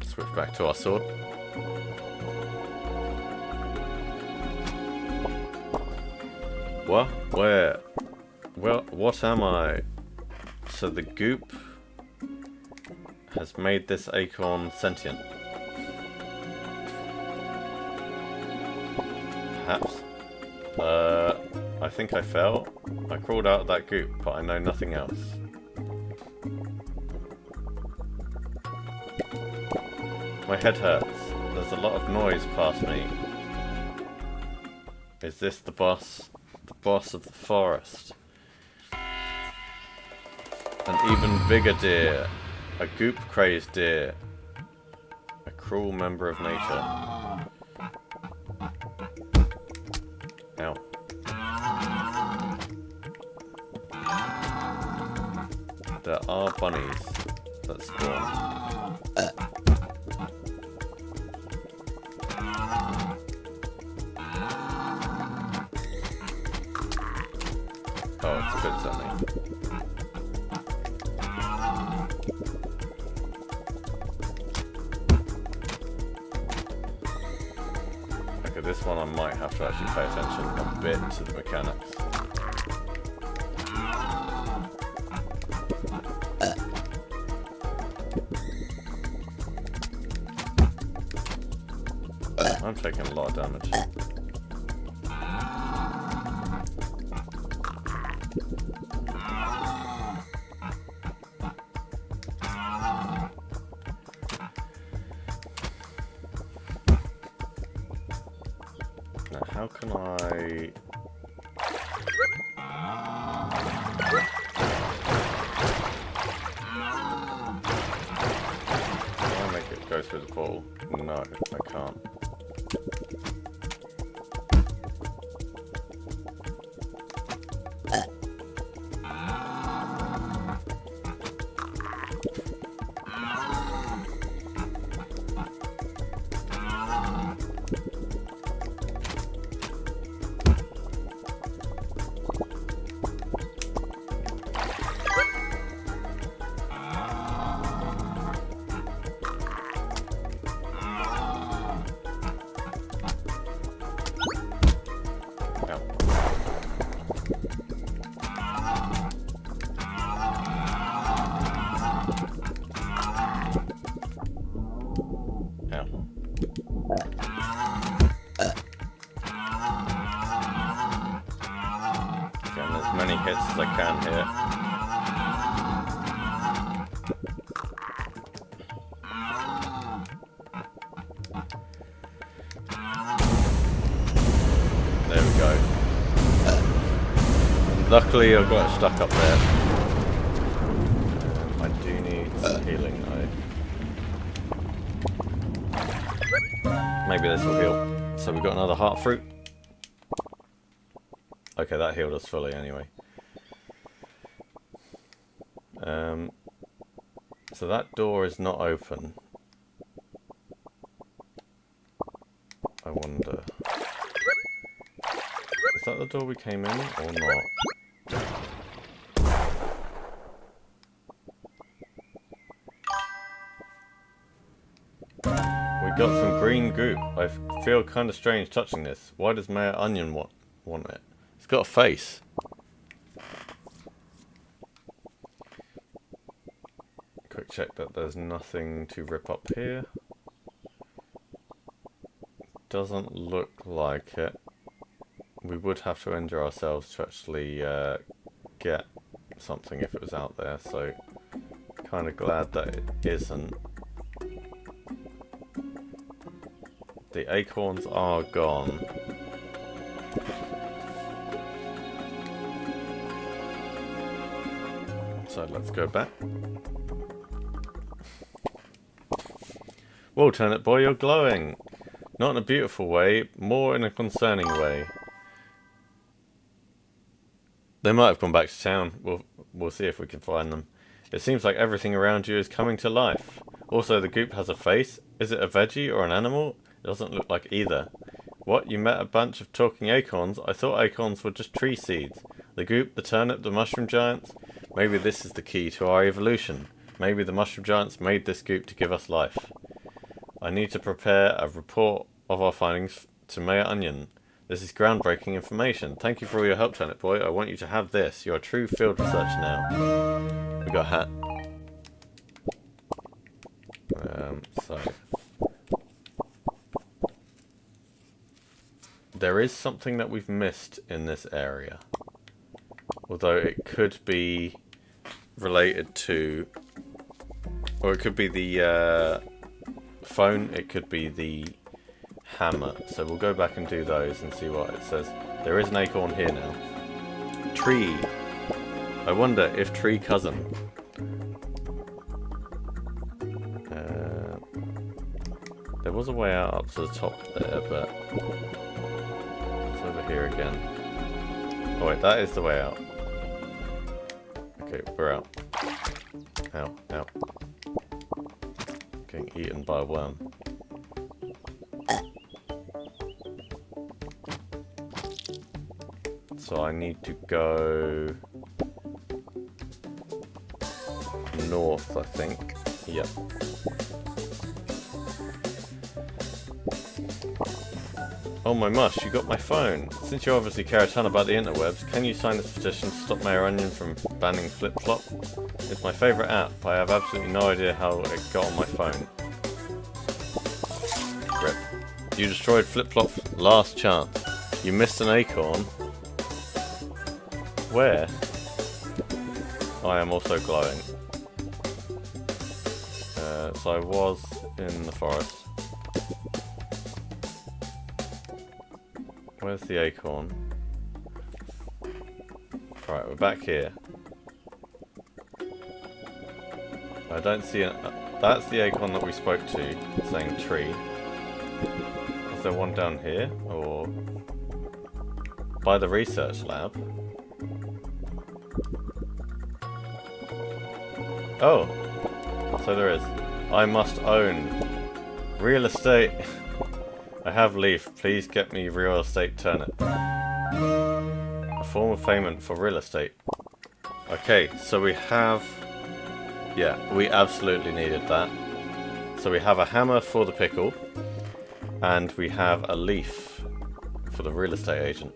Switch back to our sword. What? Where? Well, what am I? So the goop has made this acorn sentient. Perhaps. I think I fell. I crawled out of that goop, but I know nothing else. My head hurts. There's a lot of noise past me. Is this the boss? The boss of the forest? An even bigger deer. A goop-crazed deer. A cruel member of nature. Ow. There are bunnies that spawn. Oh, it's a bit something. Okay, this one I might have to actually pay attention a bit to the mechanics. I'm taking a lot of damage. Now, how can I... Can I make it go through the portal? No, I can't. getting as many hits as I can here. There we go. Luckily I got it stuck up there. I do need some healing though. Maybe this will heal. So we got another heart fruit. Okay, that healed us fully anyway. So that door is not open. I wonder. Is that the door we came in or not? We got some green goop. I feel kind of strange touching this. Why does Mayor Onion want it? It's got a face. Quick check that there's nothing to rip up here. Doesn't look like it. We would have to injure ourselves to actually get something if it was out there, so kind of glad that it isn't. The acorns are gone. So let's go back. Whoa, Turnip Boy, you're glowing! Not in a beautiful way, more in a concerning way. They might have gone back to town. We'll see if we can find them. It seems like everything around you is coming to life. Also, the goop has a face. Is it a veggie or an animal? It doesn't look like either. What? You met a bunch of talking acorns? I thought acorns were just tree seeds. The goop, the turnip, the mushroom giants? Maybe this is the key to our evolution. Maybe the mushroom giants made this goop to give us life. I need to prepare a report of our findings to Mayor Onion. This is groundbreaking information. Thank you for all your help, Turnip Boy. I want you to have this. You're a true field researcher now. We got a hat. So there is something that we've missed in this area. Although it could be related to, or it could be the phone, it could be the hammer. So we'll go back and do those and see what it says. There is an acorn here now. Tree. I wonder if tree cousin. There was a way out up to the top there, but it's over here again. Oh wait, that is the way out. Okay, we're out. Ow, ow. Getting eaten by a worm. So I need to go north, I think. Yep. Oh my mush, you got my phone. Since you obviously care a ton about the interwebs, can you sign this petition to stop Mayor Onion from banning Flip-Flop? It's my favourite app, but I have absolutely no idea how it got on my phone. Rip. You destroyed Flip-Flop's last chance. You missed an acorn. Where? I am also glowing. So I was in the forest. Where's the acorn? Right, we're back here. I don't see it. That's the acorn that we spoke to, saying tree. Is there one down here? Or by the research lab? Oh! So there is. I must own real estate. I have leaf. Please get me real estate turnip. A form of payment for real estate. Okay, so we have... Yeah, we absolutely needed that. So we have a hammer for the pickle. And we have a leaf for the real estate agent.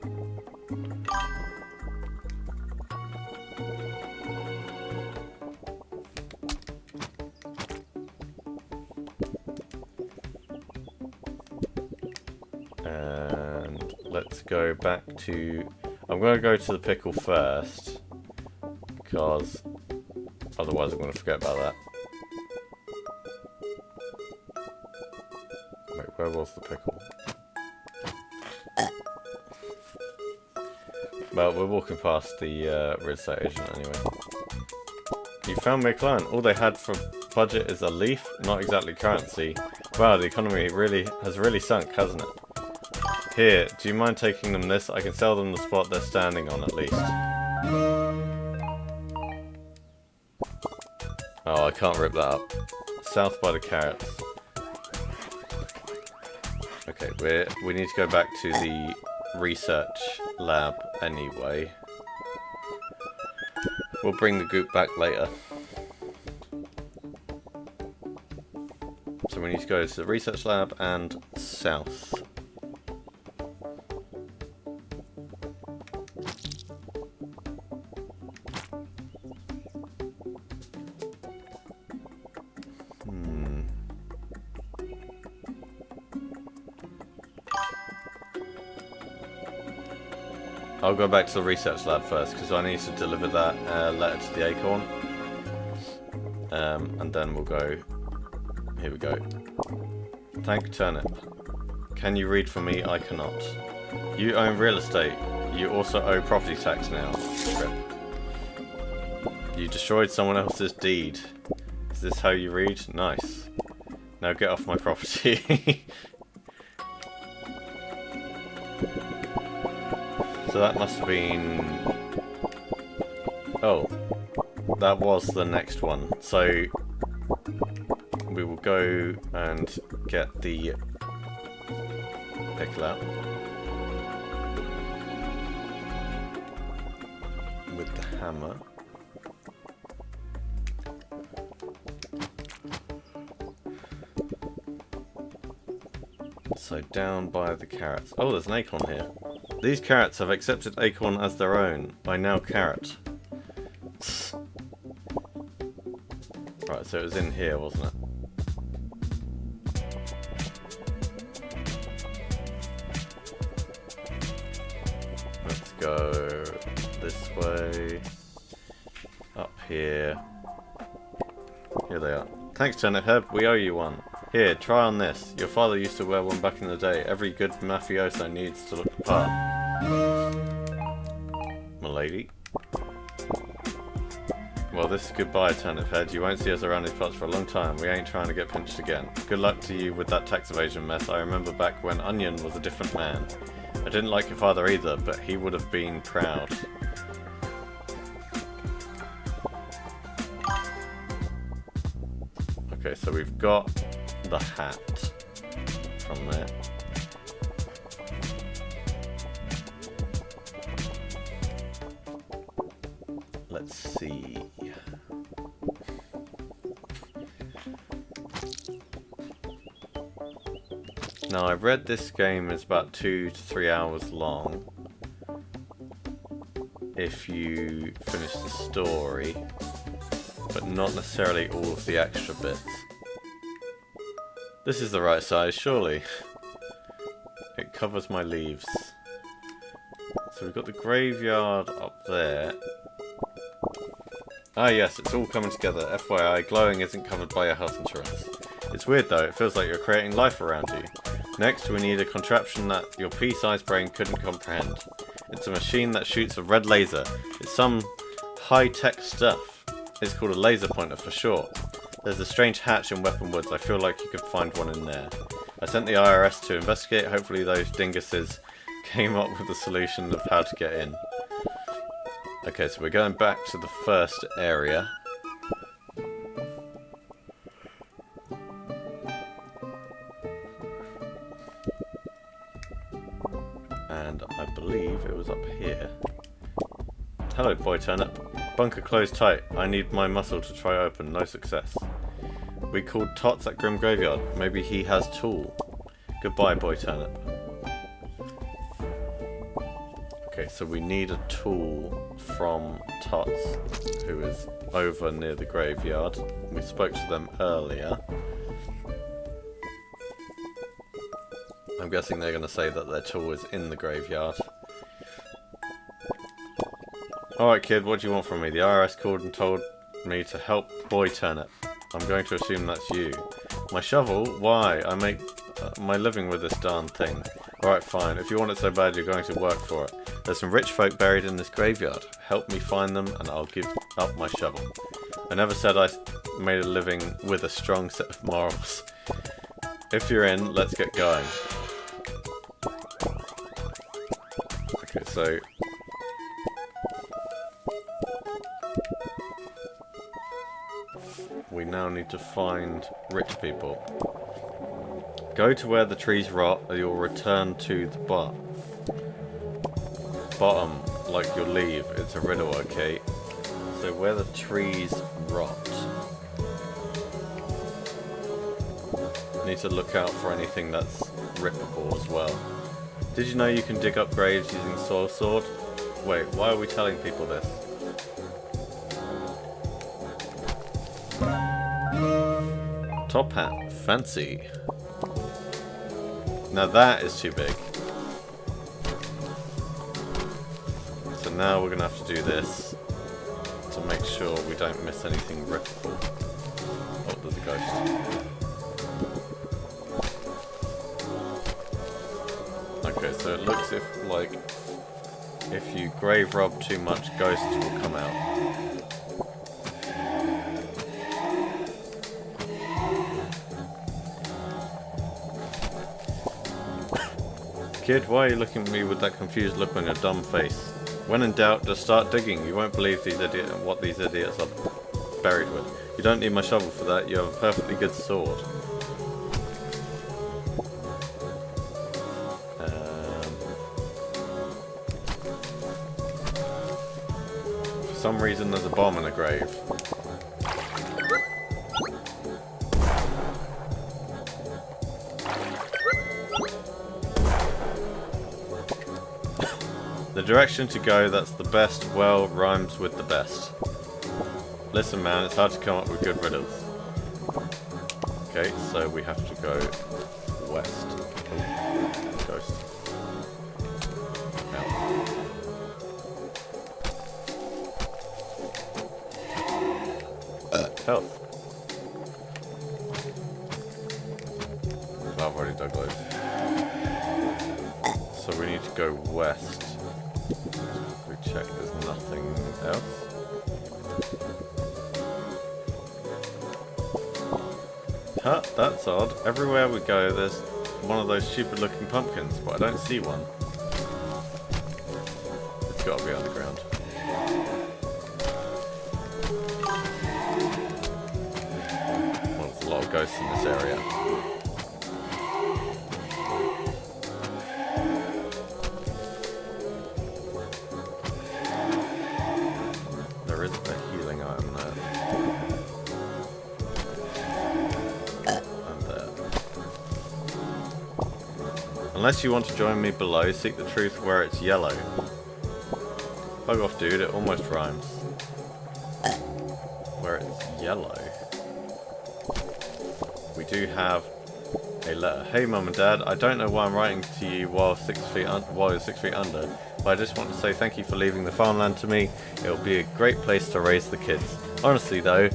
And let's go back to... I'm going to go to the pickle first, because otherwise I'm going to forget about that. Wait, where was the pickle? Well, we're walking past the real estate agent anyway. You found me a client. All they had for budget is a leaf, not exactly currency. Wow, the economy has really sunk, hasn't it? Here, do you mind taking them this? I can sell them the spot they're standing on at least. Oh, I can't rip that up. South by the carrots. Okay, we need to go back to the research lab anyway. We'll bring the goop back later. So we need to go to the research lab and south. I'll go back to the research lab first, because I need to deliver that letter to the acorn. And then we'll go... Here we go. Thank Turnip. Can you read for me? I cannot. You own real estate. You also owe property tax now. Trip. You destroyed someone else's deed. Is this how you read? Nice. Now get off my property. So that must have been... Oh, that was the next one. So we will go and get the pickle out with the hammer. So down by the carrots. Oh, there's an acorn here. These carrots have accepted acorn as their own. I now carrot. Right, so it was in here, wasn't it? Let's go this way. Up here. Here they are. Thanks, Turnip Head. We owe you one. Here, try on this. Your father used to wear one back in the day. Every good mafioso needs to look the part. M'lady. Well, this is goodbye, Turnip Head. You won't see us around these parts for a long time. We ain't trying to get pinched again. Good luck to you with that tax evasion mess. I remember back when Onion was a different man. I didn't like your father either, but he would have been proud. Okay, so we've got the hat from there. Let's see. Now, I read this game is about 2 to 3 hours long if you finish the story, but not necessarily all of the extra bits. This is the right size, surely. It covers my leaves. So we've got the graveyard up there. Ah yes, it's all coming together. FYI, glowing isn't covered by your health insurance. It's weird though, it feels like you're creating life around you. Next, we need a contraption that your pea-sized brain couldn't comprehend. It's a machine that shoots a red laser. It's some high-tech stuff. It's called a laser pointer for short. There's a strange hatch in Weapon Woods. I feel like you could find one in there. I sent the IRS to investigate. Hopefully those dinguses came up with a solution of how to get in. Okay, so we're going back to the first area. And I believe it was up here. Hello, boy Turnip. Bunker closed tight. I need my muscle to try open. No success. We called Tots at Grim Graveyard. Maybe he has tool. Goodbye, boy Turnip. Okay, so we need a tool from Tots, who is over near the graveyard. We spoke to them earlier. I'm guessing they're going to say that their tool is in the graveyard. Alright kid, what do you want from me? The IRS called and told me to help boy Turnip. I'm going to assume that's you. My shovel? Why? I make my living with this darn thing. Alright, fine. If you want it so bad, you're going to work for it. There's some rich folk buried in this graveyard. Help me find them and I'll give up my shovel. I never said I made a living with a strong set of morals. If you're in, let's get going. Okay, so... we now need to find rich people. Go to where the trees rot or you'll return to the bottom, like you'll leave. It's a riddle, okay? So where the trees rot. Need to look out for anything that's rippable as well. Did you know you can dig up graves using soil sword? Wait, why are we telling people this? Top hat, fancy. Now that is too big. So now we're gonna have to do this to make sure we don't miss anything rippable. Oh, there's a ghost. Okay, so it looks if you grave rob too much, ghosts will come out. Kid, why are you looking at me with that confused look on your dumb face? When in doubt, just start digging. You won't believe what these idiots are buried with. You don't need my shovel for that. You have a perfectly good sword. For some reason, there's a bomb in a grave. The direction to go that's the best, well, rhymes with the best. Listen man, it's hard to come up with good riddles. Okay, so we have to go west. Oh, ghost. Health. Oh, I've already dug those. So we need to go west. We check there's nothing else. Huh, that's odd. Everywhere we go there's one of those stupid looking pumpkins, but I don't see one. It's gotta be underground. Well, there's a lot of ghosts in this area. Unless you want to join me below, seek the truth where it's yellow. Bug off, dude, it almost rhymes. Where it's yellow. We do have a letter. Hey mum and dad, I don't know why I'm writing to you while you're 6 feet under, but I just want to say thank you for leaving the farmland to me. It'll be a great place to raise the kids. Honestly though,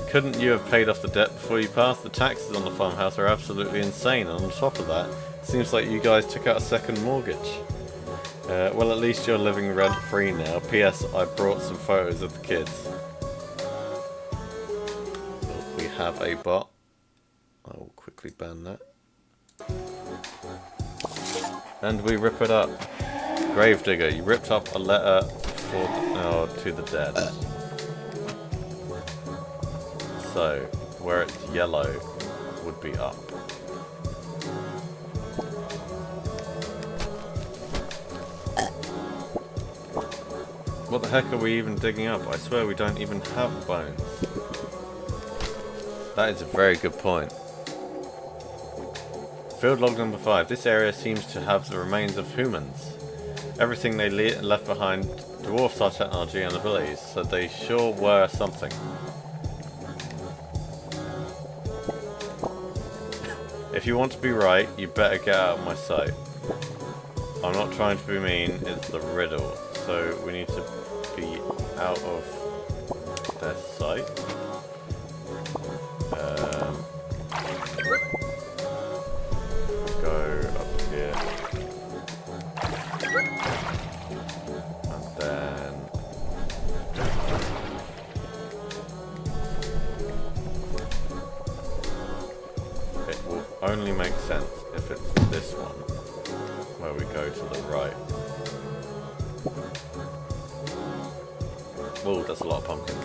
couldn't you have paid off the debt before you passed? The taxes on the farmhouse are absolutely insane, and on top of that, seems like you guys took out a second mortgage. Well, at least you're living rent-free now. P.S. I brought some photos of the kids. We have a bot. I will quickly ban that. And we rip it up. Gravedigger, you ripped up a letter to the dead. So, where it's yellow would be up. What the heck are we even digging up? I swear we don't even have bones. That is a very good point. Field log number 5. This area seems to have the remains of humans. Everything they left behind dwarfs our technology and abilities, so they sure were something. If you want to be right, you better get out of my sight. I'm not trying to be mean, it's the riddle. so we need to be out of their sight. Go up here. And then... it will only make sense if it's this one, where we go to the right. Whoa, that's a lot of pumpkins.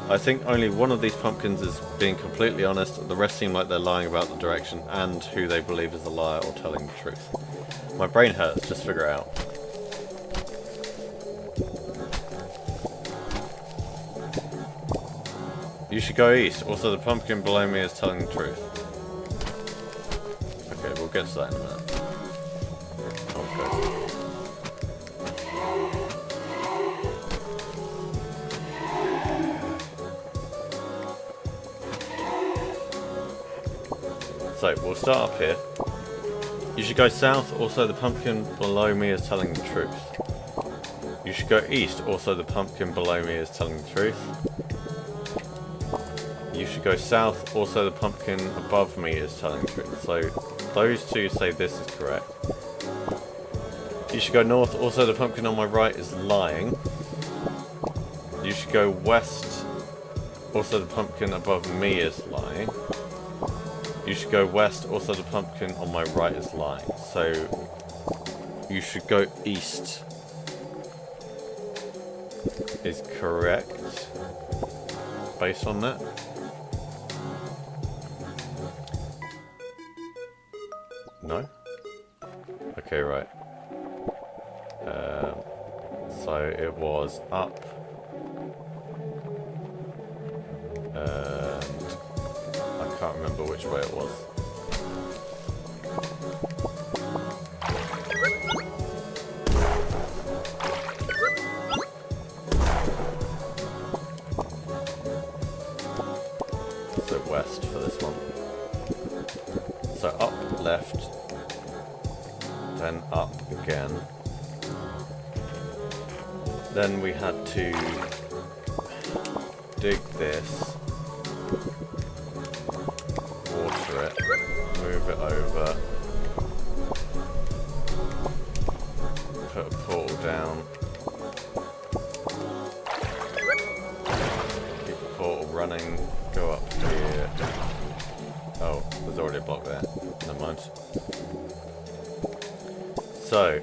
I think only one of these pumpkins is being completely honest. The rest seem like they're lying about the direction and who they believe is a liar or telling the truth. My brain hurts, just figure it out. You should go east. Also, the pumpkin below me is telling the truth. Okay, we'll get to that in a minute. Okay. So, we'll start up here. You should go south, also the pumpkin below me is telling the truth. You should go east, also the pumpkin below me is telling the truth. You should go south, also the pumpkin above me is telling the truth. So, those two say this is correct. You should go north, also the pumpkin on my right is lying. You should go west, also the pumpkin above me is lying. You should go west, also the pumpkin on my right is lying. So, you should go east is correct, based on that. No? Okay, right. So it was up. I can't remember which way it was. So west for this one. So up, left, then up again. Then we had to dig this, water it, move it over, put a portal down, keep the portal running, go up here. Oh, there's already a block there, never mind. So,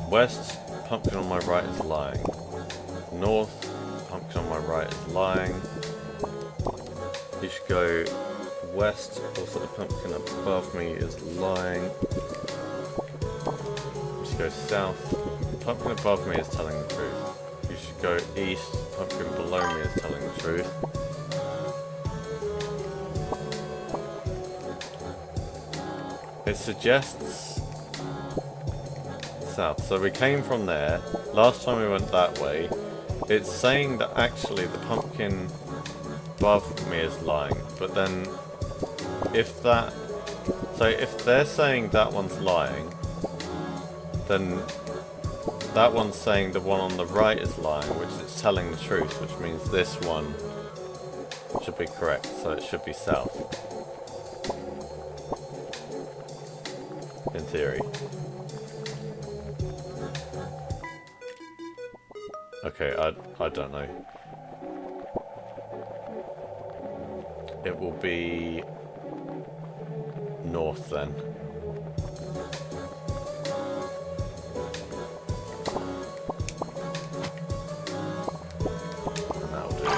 west, pumpkin on my right is lying. North, pumpkin on my right is lying. You should go west, also the pumpkin above me is lying. You should go south, pumpkin above me is telling the truth. You should go east, pumpkin below me is telling the truth. It suggests south. So we came from there. Last time we went that way. It's saying that actually the pumpkin above me is lying. But then if that... So if they're saying that one's lying, then that one's saying the one on the right is lying, which is telling the truth, which means this one should be correct. So it should be south. In theory. Okay, I don't know. It will be north then. And that'll do it.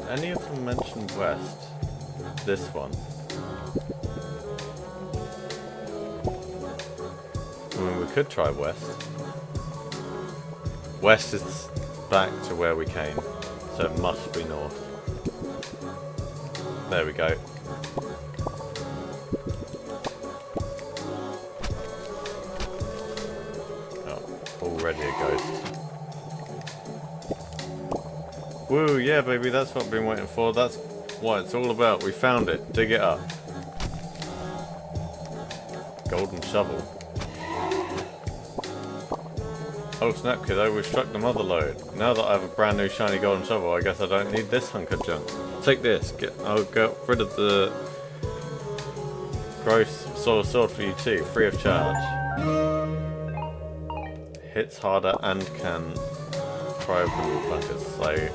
Any of them mention west? This one. I mean, we could try west. West is back to where we came, so it must be north. There we go. Oh, already a ghost. Woo, yeah, baby, that's what I've been waiting for. That's what it's all about. We found it. Dig it up. Golden shovel. Oh snap, kiddo, we've struck the mother lode. Now that I have a brand new shiny golden shovel, I guess I don't need this hunk of junk. Take this. I'll get rid of the gross soil sword for you too, free of charge. Hits harder and can pry open bunkers, so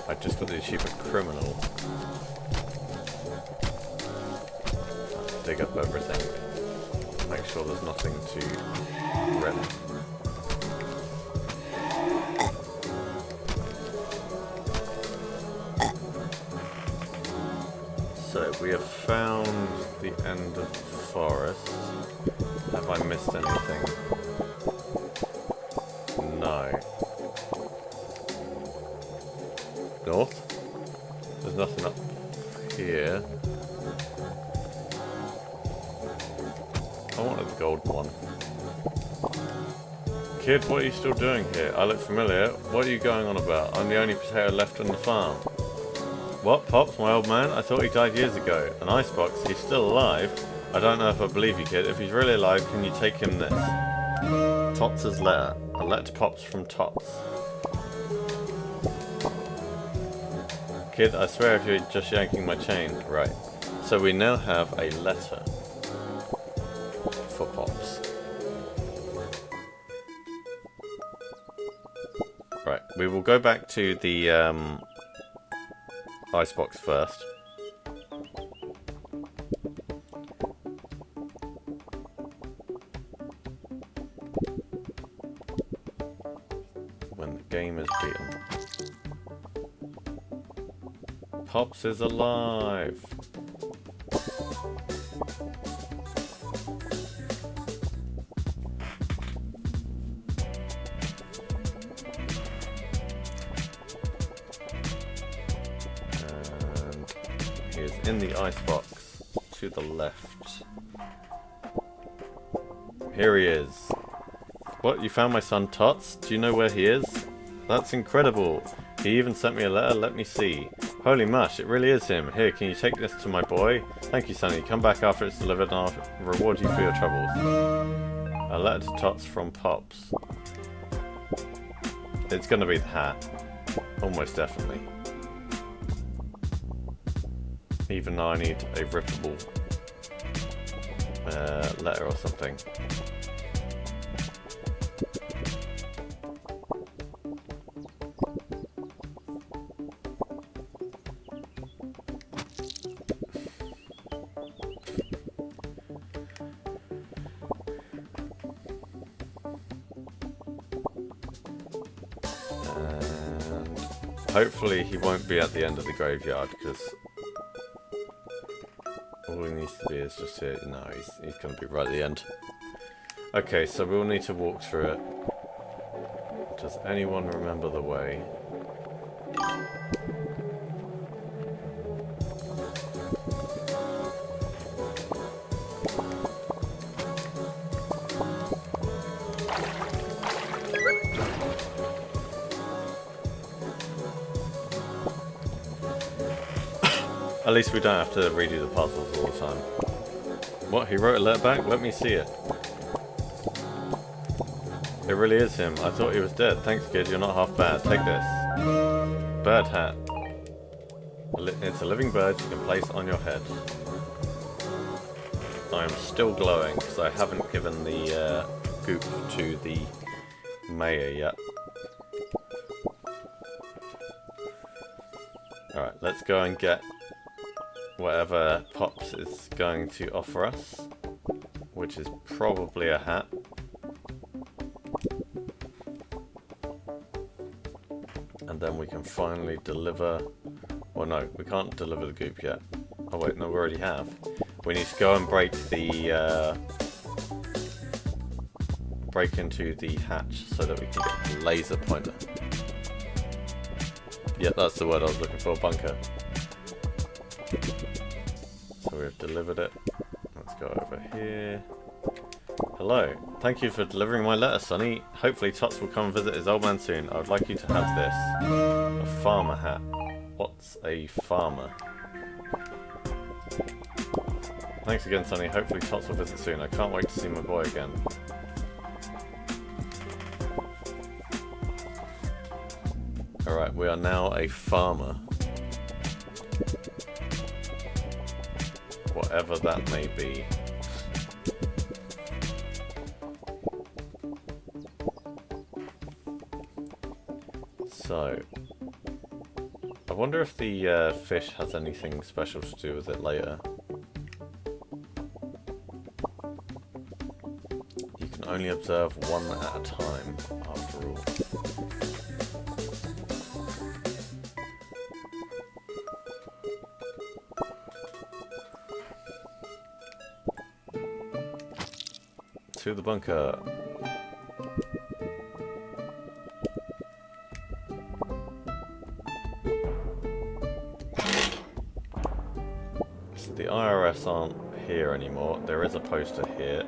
I just got to achieve a criminal. Dig up everything. Make sure there's nothing to rip. So we have found the end of the forest. Have I missed anything? No. North? There's nothing up here. I wanted the golden one. Kid, what are you still doing here? I look familiar. What are you going on about? I'm the only potato left on the farm. What, Pops, my old man? I thought he died years ago. An icebox? He's still alive? I don't know if I believe you, kid. If he's really alive, can you take him this? Tots' letter. A letter to Pops from Tots. Kid, I swear if you're just yanking my chain. Right. So we now have a letter for Pops. Right, we will go back to the icebox first. When the game is beaten. Pops is alive! In the icebox to the left. Here he is. What, you found my son Tots? Do you know where he is? That's incredible. He even sent me a letter. Let me see. Holy mush, it really is him. Here, can you take this to my boy? Thank you, Sonny. Come back after it's delivered and I'll reward you for your troubles. A letter to Tots from Pops. It's gonna be the hat. Almost definitely. Even though I need a rippable letter or something. And hopefully he won't be at the end of the graveyard, because all he needs to be is just here. No, he's going to be right at the end. Okay, so we'll need to walk through it. Does anyone remember the way? At least we don't have to redo the puzzles all the time. What, he wrote a letter back? Let me see it. It really is him. I thought he was dead. Thanks, kid. You're not half bad. Take this. Bird hat. It's a living bird you can place on your head. I am still glowing because I haven't given the goop to the mayor yet. Alright, let's go and get whatever Pops is going to offer us, which is probably a hat. And then we can finally deliver... Well, no, we can't deliver the goop yet. Oh wait, no, we already have. We need to go and break the... break into the hatch so that we can get the laser pointer. Yeah, that's the word I was looking for, bunker. So we've delivered it. Let's go over here. Hello. Thank you for delivering my letter, Sonny. Hopefully Tots will come and visit his old man soon. I would like you to have this. A farmer hat. What's a farmer? Thanks again, Sonny. Hopefully Tots will visit soon. I can't wait to see my boy again. Alright, we are now a farmer. Whatever that may be. So, I wonder if the fish has anything special to do with it later. You can only observe one at a time, after all. To the bunker. The IRS aren't here anymore. There is a poster here.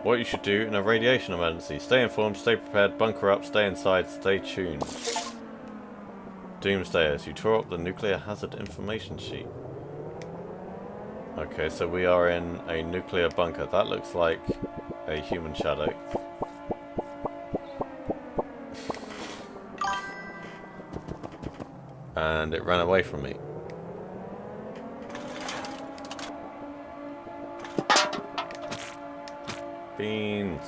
What you should do in a radiation emergency. Stay informed, stay prepared, bunker up, stay inside, stay tuned. Doomsdayers, you tore up the nuclear hazard information sheet. Okay, so we are in a nuclear bunker. That looks like a human shadow. And it ran away from me. Beans.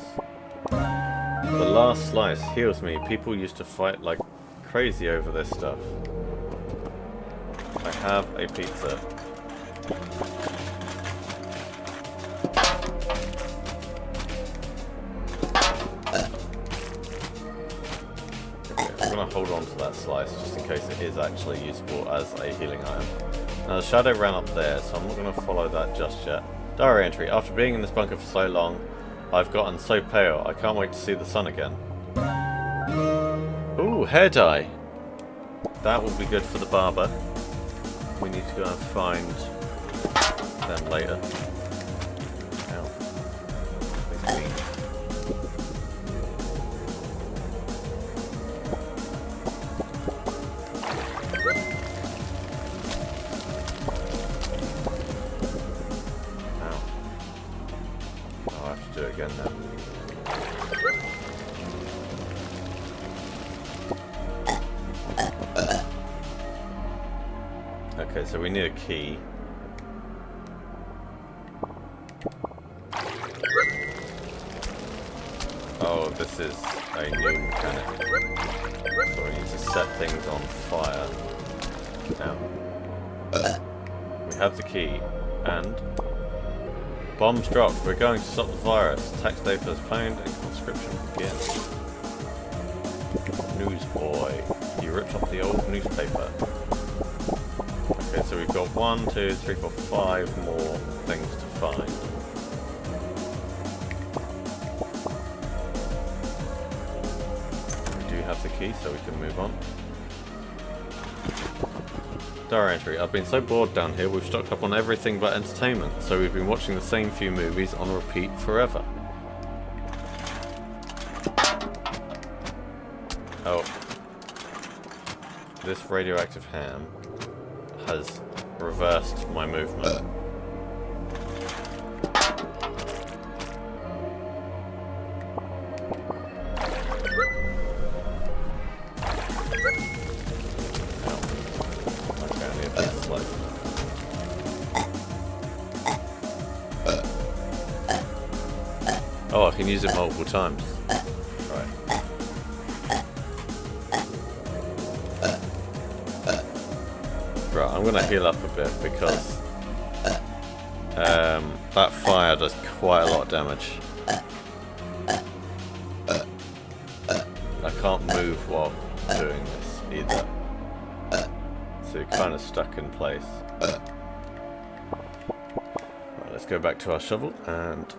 The last slice heals me. People used to fight like crazy over this stuff. I have a pizza. Okay, I'm gonna hold on to that slice just in case it is actually useful as a healing item. Now the shadow ran up there, so I'm not gonna follow that just yet. Diary entry. After being in this bunker for so long, I've gotten so pale, I can't wait to see the sun again. Ooh, hair dye! That will be good for the barber. We need to go and find them later. Ow. I'll have to do it again now. Okay, so we need a key. Oh, this is a new mechanic. So we need to set things on fire. Now, we have the key, and bombs dropped. We're going to stop the virus. Tax day postponed and conscription begins. Newsboy. You ripped off the old newspaper. Okay, so we've got 1, 2, 3, 4, 5 more things to find. We do have the key, so we can move on. Diary entry. I've been so bored down here, we've stocked up on everything but entertainment, so we've been watching the same few movies on repeat forever. Oh. This radioactive ham has reversed my movement. Oh, I can use it multiple times. Right. Right, I'm gonna heal up a bit because that fire does quite a lot of damage. I can't move while doing this either. So you're kind of stuck in place. Right, let's go back to our shovel, and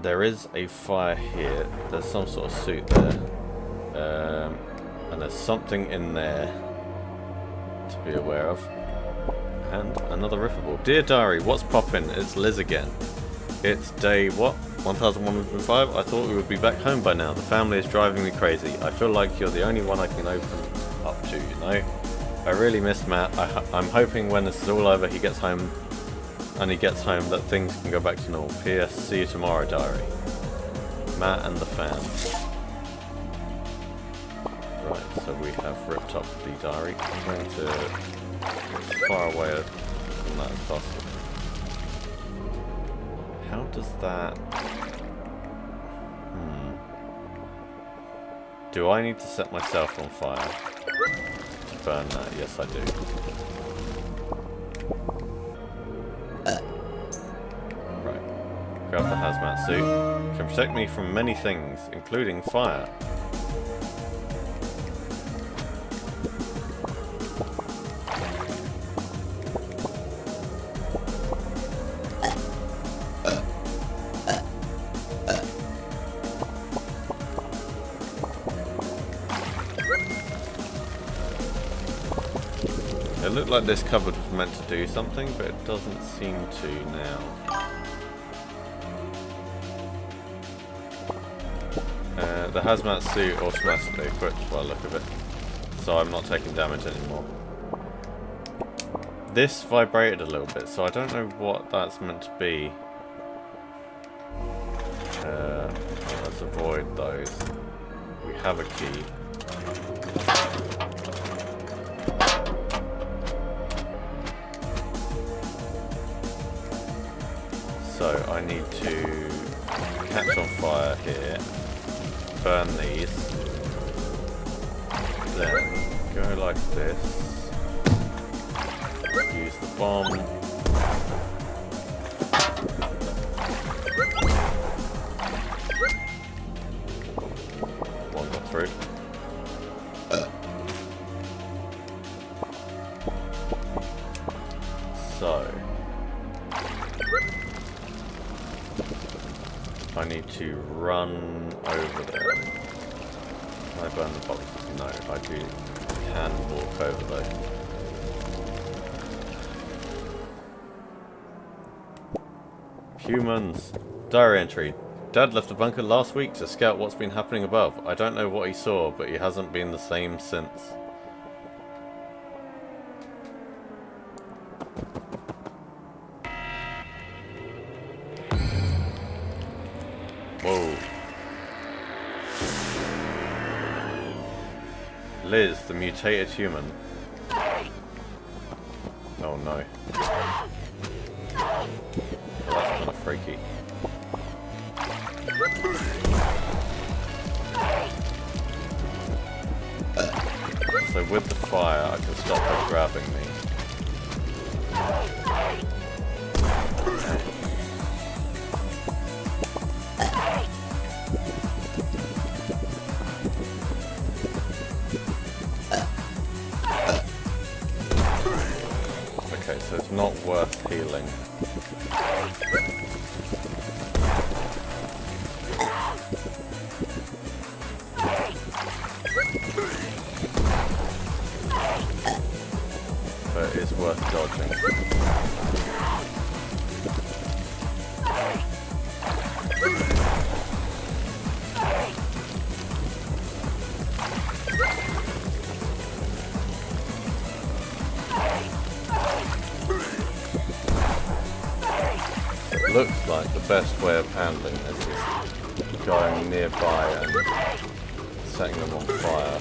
there is a fire here. There's some sort of suit there. And there's something in there to be aware of. And another riffable. Dear Diary, what's poppin'? It's Liz again. It's day, what? 1105? I thought we would be back home by now. The family is driving me crazy. I feel like you're the only one I can open up to, you know? I really miss Matt. I'm hoping when this is all over he gets home that things can go back to normal. P.S. See you tomorrow, diary. Matt and the fans. Right, so we have ripped up the diary. I'm going to get as far away from that as possible. How does that... Do I need to set myself on fire to burn that? Yes, I do. Right. Grab the hazmat suit. It can protect me from many things, including fire. It looked like this cupboard was meant to do something, but it doesn't seem to now. The hazmat suit automatically equips by the look of it, so I'm not taking damage anymore. This vibrated a little bit, so I don't know what that's meant to be. Let's avoid those. We have a key. So I need to catch on fire here, burn these, then go like this, use the bomb, one got through. So I need to run over there. Can I burn the boxes? No, I can walk over though. Humans. Diary entry. Dad left the bunker last week to scout what's been happening above. I don't know what he saw, but he hasn't been the same since. Whoa. Liz, the mutated human. Oh no. Oh, that's kind of freaky. So with the fire, I can stop her grabbing me. Okay, so it's not worth healing. But it is worth dodging. It looks like the best way of handling this is going nearby and setting them on fire.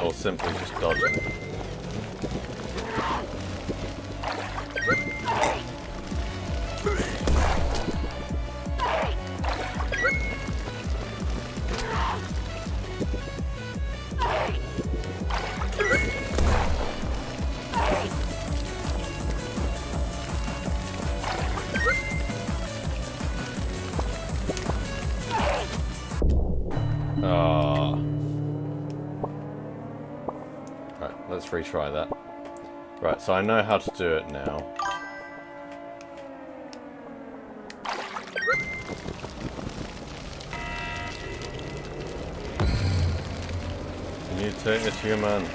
Or simply just dodging. Right, let's retry that. Right, so I know how to do it now. Mutated human.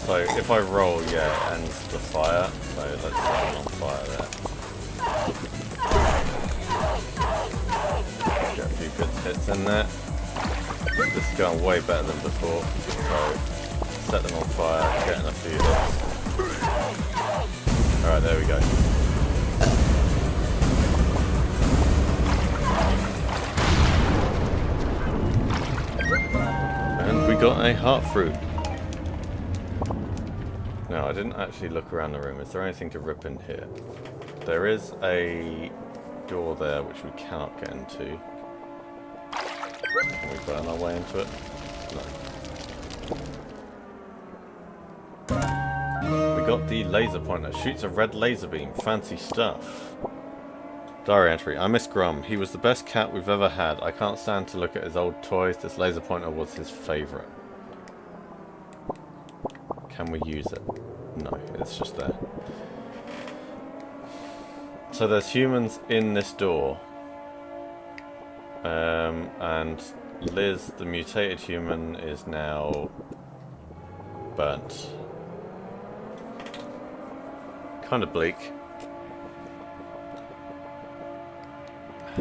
So if I roll, yeah, it ends the fire. So let's set them on fire there. Get a few good hits in there. This is going way better than before. So set them on fire, getting a few hits. Alright, there we go. And we got a heart fruit. No, I didn't actually look around the room. Is there anything to rip in here? There is a door there which we cannot get into. Can we burn our way into it? No. We got the laser pointer. Shoots a red laser beam. Fancy stuff. Diary entry. I miss Grum. He was the best cat we've ever had. I can't stand to look at his old toys. This laser pointer was his favourite. Can we use it? No, it's just there. So there's humans in this door. And Liz, the mutated human, is now burnt. Kind of bleak.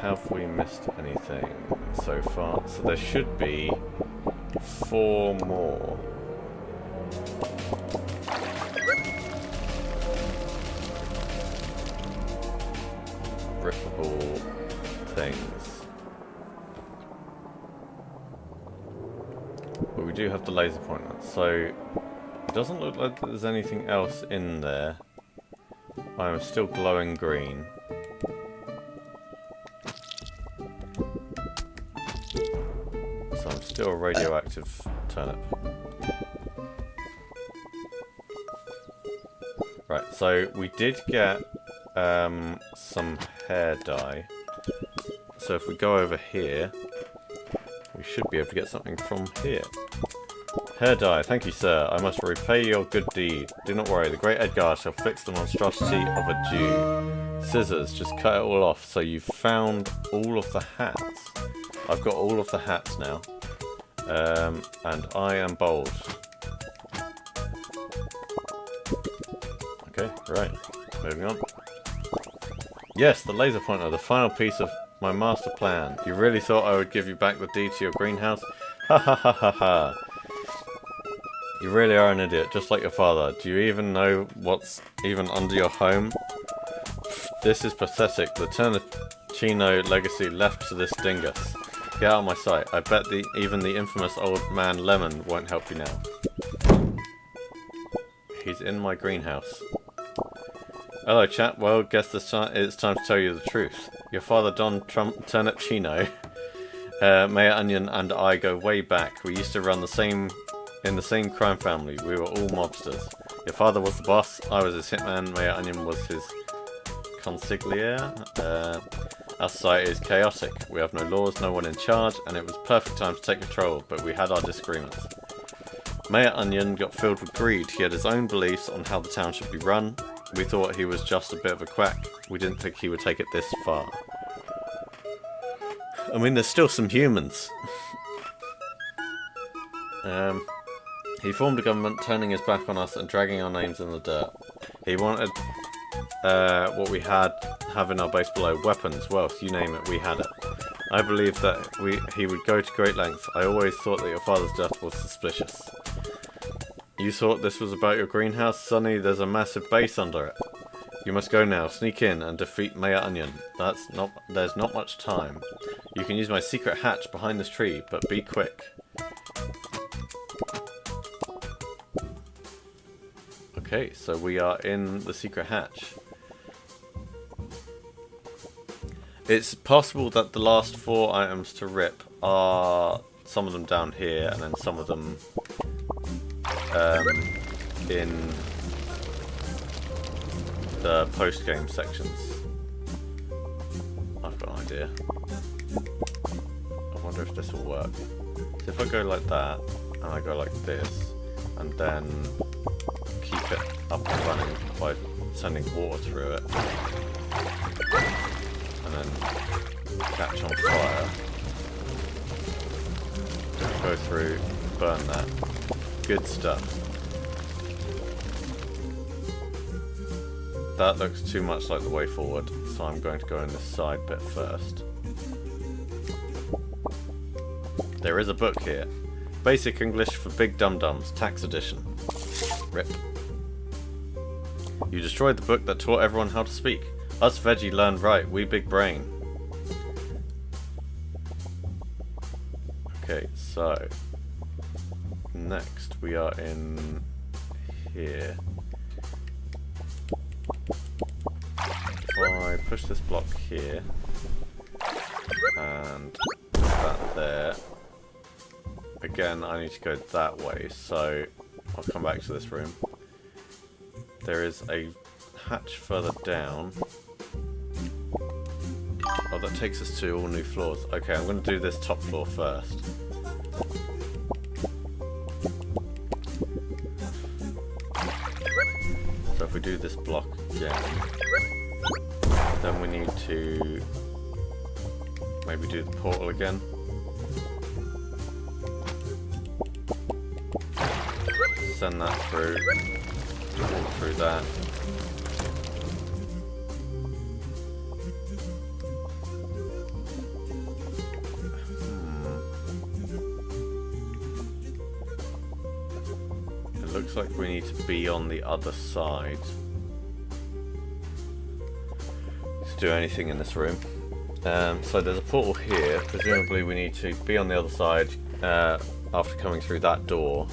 Have we missed anything so far? So there should be 4 more. Rippable things. But we do have the laser pointer, so it doesn't look like there's anything else in there. I am still glowing green. So I'm still a radioactive turnip. Right, so we did get some hair dye. So if we go over here, we should be able to get something from here. Hair dye, thank you sir, I must repay your good deed. Do not worry, the great Edgar shall fix the monstrosity of a Jew. Scissors, just cut it all off. So you've found all of the hats. I've got all of the hats now. And I am bold. Okay, right, moving on. Yes, the laser pointer, the final piece of my master plan. You really thought I would give you back the deed to your greenhouse? Ha ha ha ha ha. You really are an idiot, just like your father. Do you even know what's even under your home? This is pathetic. The Turnip legacy left to this dingus. Get out of my sight. I bet even the infamous old man Lemon won't help you now. He's in my greenhouse. Hello chap, well guess it's time to tell you the truth. Your father Don Turnip Chino, Mayor Onion and I go way back. We used to run in the same crime family. We were all mobsters. Your father was the boss, I was his hitman, Mayor Onion was his consigliere. Our society is chaotic. We have no laws, no one in charge, and it was perfect time to take control, but we had our disagreements. Mayor Onion got filled with greed. He had his own beliefs on how the town should be run. We thought he was just a bit of a quack. We didn't think he would take it this far. I mean, there's still some humans. He formed a government, turning his back on us and dragging our names in the dirt. He wanted what we have in our base below. Weapons, wealth, you name it, we had it. I believe that he would go to great lengths. I always thought that your father's death was suspicious. You thought this was about your greenhouse? Sonny, there's a massive base under it. You must go now, sneak in and defeat Mayor Onion. There's not much time. You can use my secret hatch behind this tree, but be quick. Okay, so we are in the secret hatch. It's possible that the last 4 items to rip are some of them down here, and then some of them in the post-game sections. I've got an idea. I wonder if this will work. So if I go like that, and I go like this, and then keep it up and running by sending water through it, and then catch on fire, go through, burn that. Good stuff. That looks too much like the way forward, so I'm going to go in this side bit first. There is a book here. Basic English for Big Dum-Dums, Tax Edition. Rip. You destroyed the book that taught everyone how to speak. Us veggie learned right, we big brain. Okay, so next we are in here. If I push this block here and that there, again I need to go that way, so I'll come back to this room. There is a hatch further down. Oh, that takes us to all new floors. Okay, I'm going to do this top floor first. So if we do this block again, then we need to maybe do the portal again. Send that through, walk through that. It looks like we need to be on the other side to do anything in this room. So there's a portal here. Presumably we need to be on the other side after coming through that door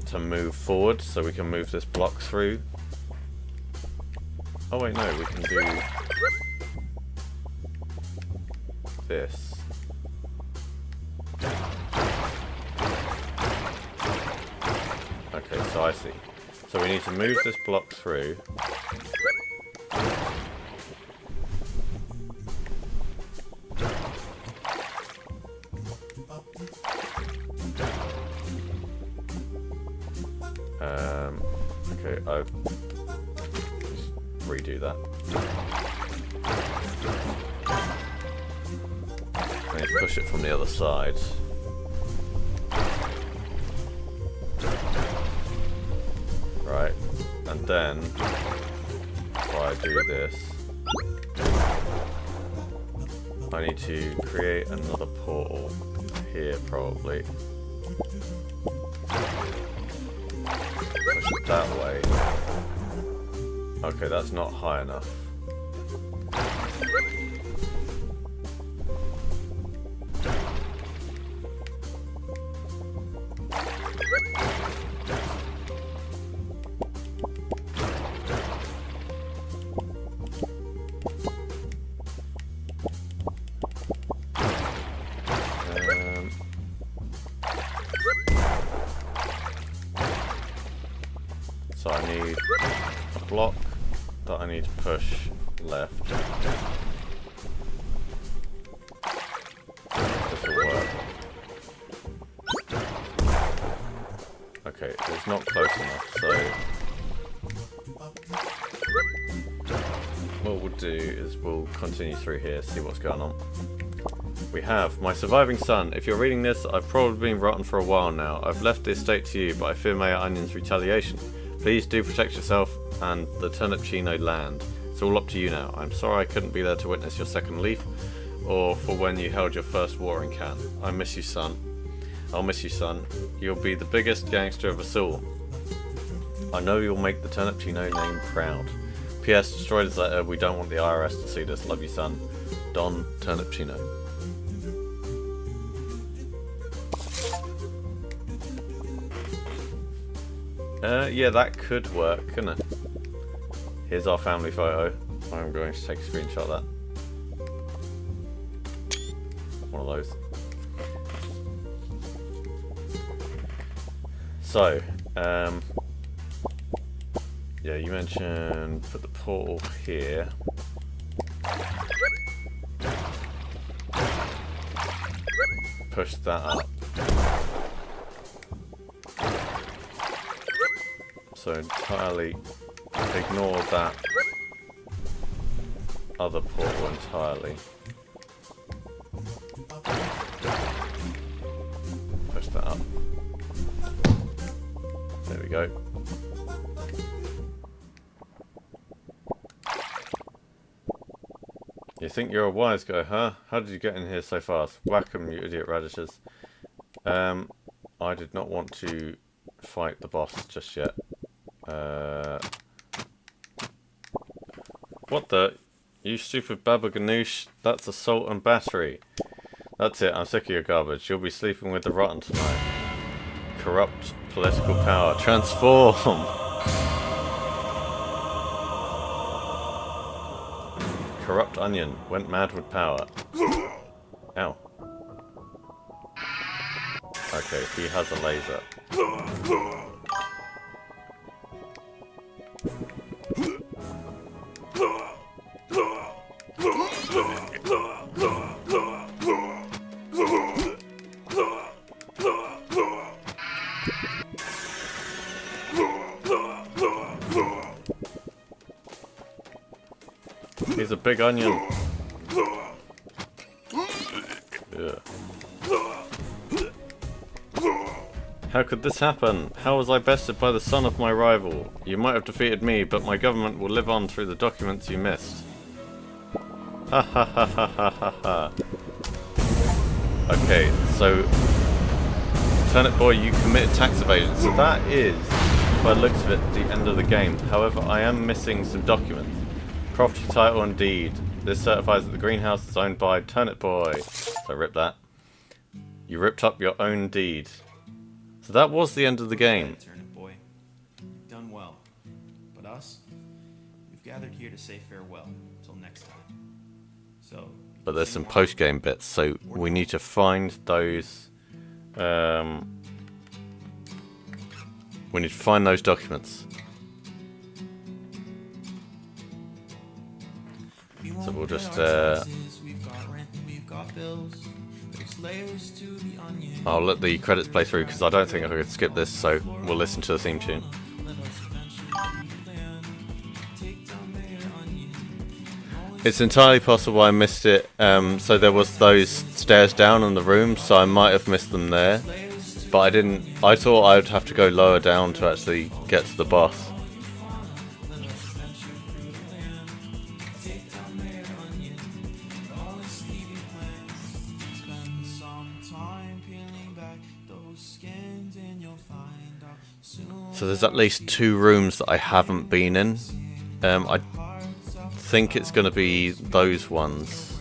to move forward, so we can move this block through. Oh wait, no, we can do this. Okay, so I see. So we need to move this block through. Okay, I'll just redo that. I need to push it from the other side. Right, and then if I do this, I need to create another portal here probably. Push it that way. Okay, that's not high enough. So I need a block that I need to push left. This will work. Okay, it's not close enough, so what we'll do is we'll continue through here, see what's going on. We have my surviving son. If you're reading this, I've probably been rotten for a while now. I've left the estate to you, but I fear Mayor Onion's retaliation. Please do protect yourself and the Turnip land. It's all up to you now. I'm sorry I couldn't be there to witness your second leaf, or for when you held your first watering can. I miss you, son. I'll miss you, son. You'll be the biggest gangster of us all. I know you'll make the Turnip name proud. P.S. Destroy this letter. We don't want the IRS to see this. Love you, son. Don Turnip. Yeah, that could work, couldn't it? Here's our family photo. I'm going to take a screenshot of that. One of those. So, yeah, you mentioned put the portal here. Push that up. So entirely ignore that other portal entirely. Push that up. There we go. You think you're a wise guy, huh? How did you get in here so fast? Whack 'em, you idiot radishes. I did not want to fight the boss just yet. What the? You stupid baba ganoush, that's assault and battery. That's it, I'm sick of your garbage. You'll be sleeping with the rotten tonight. Corrupt political power. Transform! Corrupt onion. Went mad with power. Ow. Okay, he has a laser. He's a big onion. Yeah. How could this happen? How was I bested by the son of my rival? You might have defeated me, but my government will live on through the documents you missed. Ha ha ha ha ha ha ha. Okay, so Turnip Boy, you committed tax evasion. So that is, by the looks of it, the end of the game. However, I am missing some documents. Property title and deed. This certifies that the greenhouse is owned by Turnip Boy. So rip that. You ripped up your own deed. So that was the end of the game. Turnip Boy, done well. But us, we've gathered here to say farewell until next time. So. But there's some post-game bits, so we need to find those. We need to find those documents. So we'll just. I'll let the credits play through because I don't think I could skip this, so we'll listen to the theme tune. It's entirely possible I missed it. So there was those stairs down in the room, so I might have missed them there. But I didn't. I thought I would have to go lower down to actually get to the boss. So there's at least 2 rooms that I haven't been in. I think it's going to be those ones,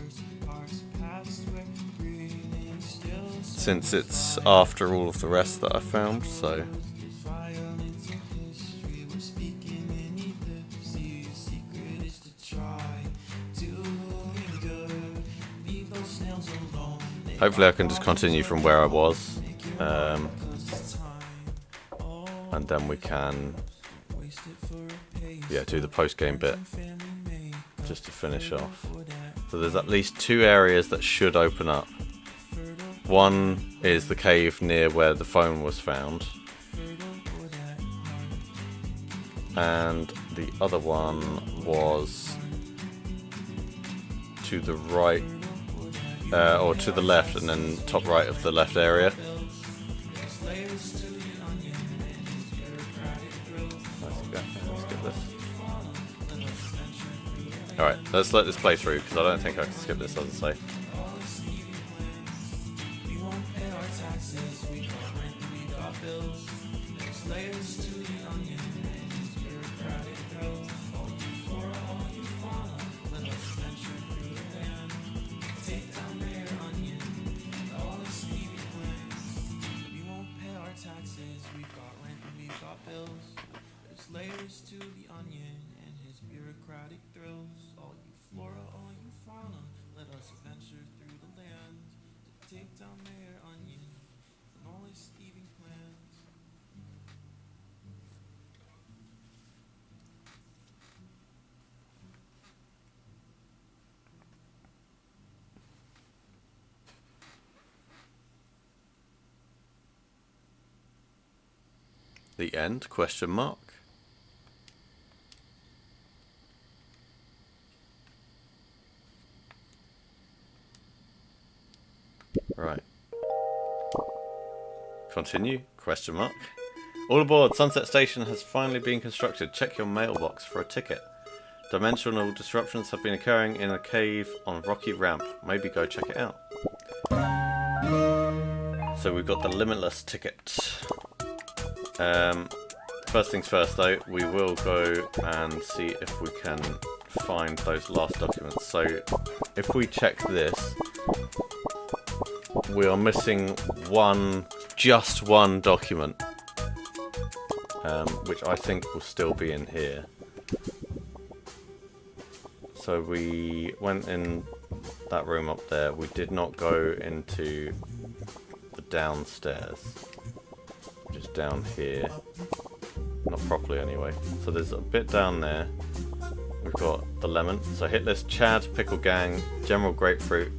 since it's after all of the rest that I found, so. Hopefully I can just continue from where I was. And then we can, yeah, do the post-game bit just to finish off. So there's at least 2 areas that should open up. One is the cave near where the phone was found, and the other one was to the right, or to the left, and then top right of the left area. Alright, let's let this play through, because I don't think I can skip this, as I say. We've got rent and we've got bills. The end? Question mark. Right. Continue? Question mark. All aboard! Sunset Station has finally been constructed. Check your mailbox for a ticket. Dimensional disruptions have been occurring in a cave on Rocky Ramp. Maybe go check it out. So we've got the Limitless ticket. First things first though, we will go and see if we can find those last documents. So if we check this, we are missing just one document, which I think will still be in here. So we went in that room up there. We did not go into the downstairs, just down here. Not properly anyway. So there's a bit down there. We've got the lemon. So hit list: Chad, Pickle Gang, General Grapefruit,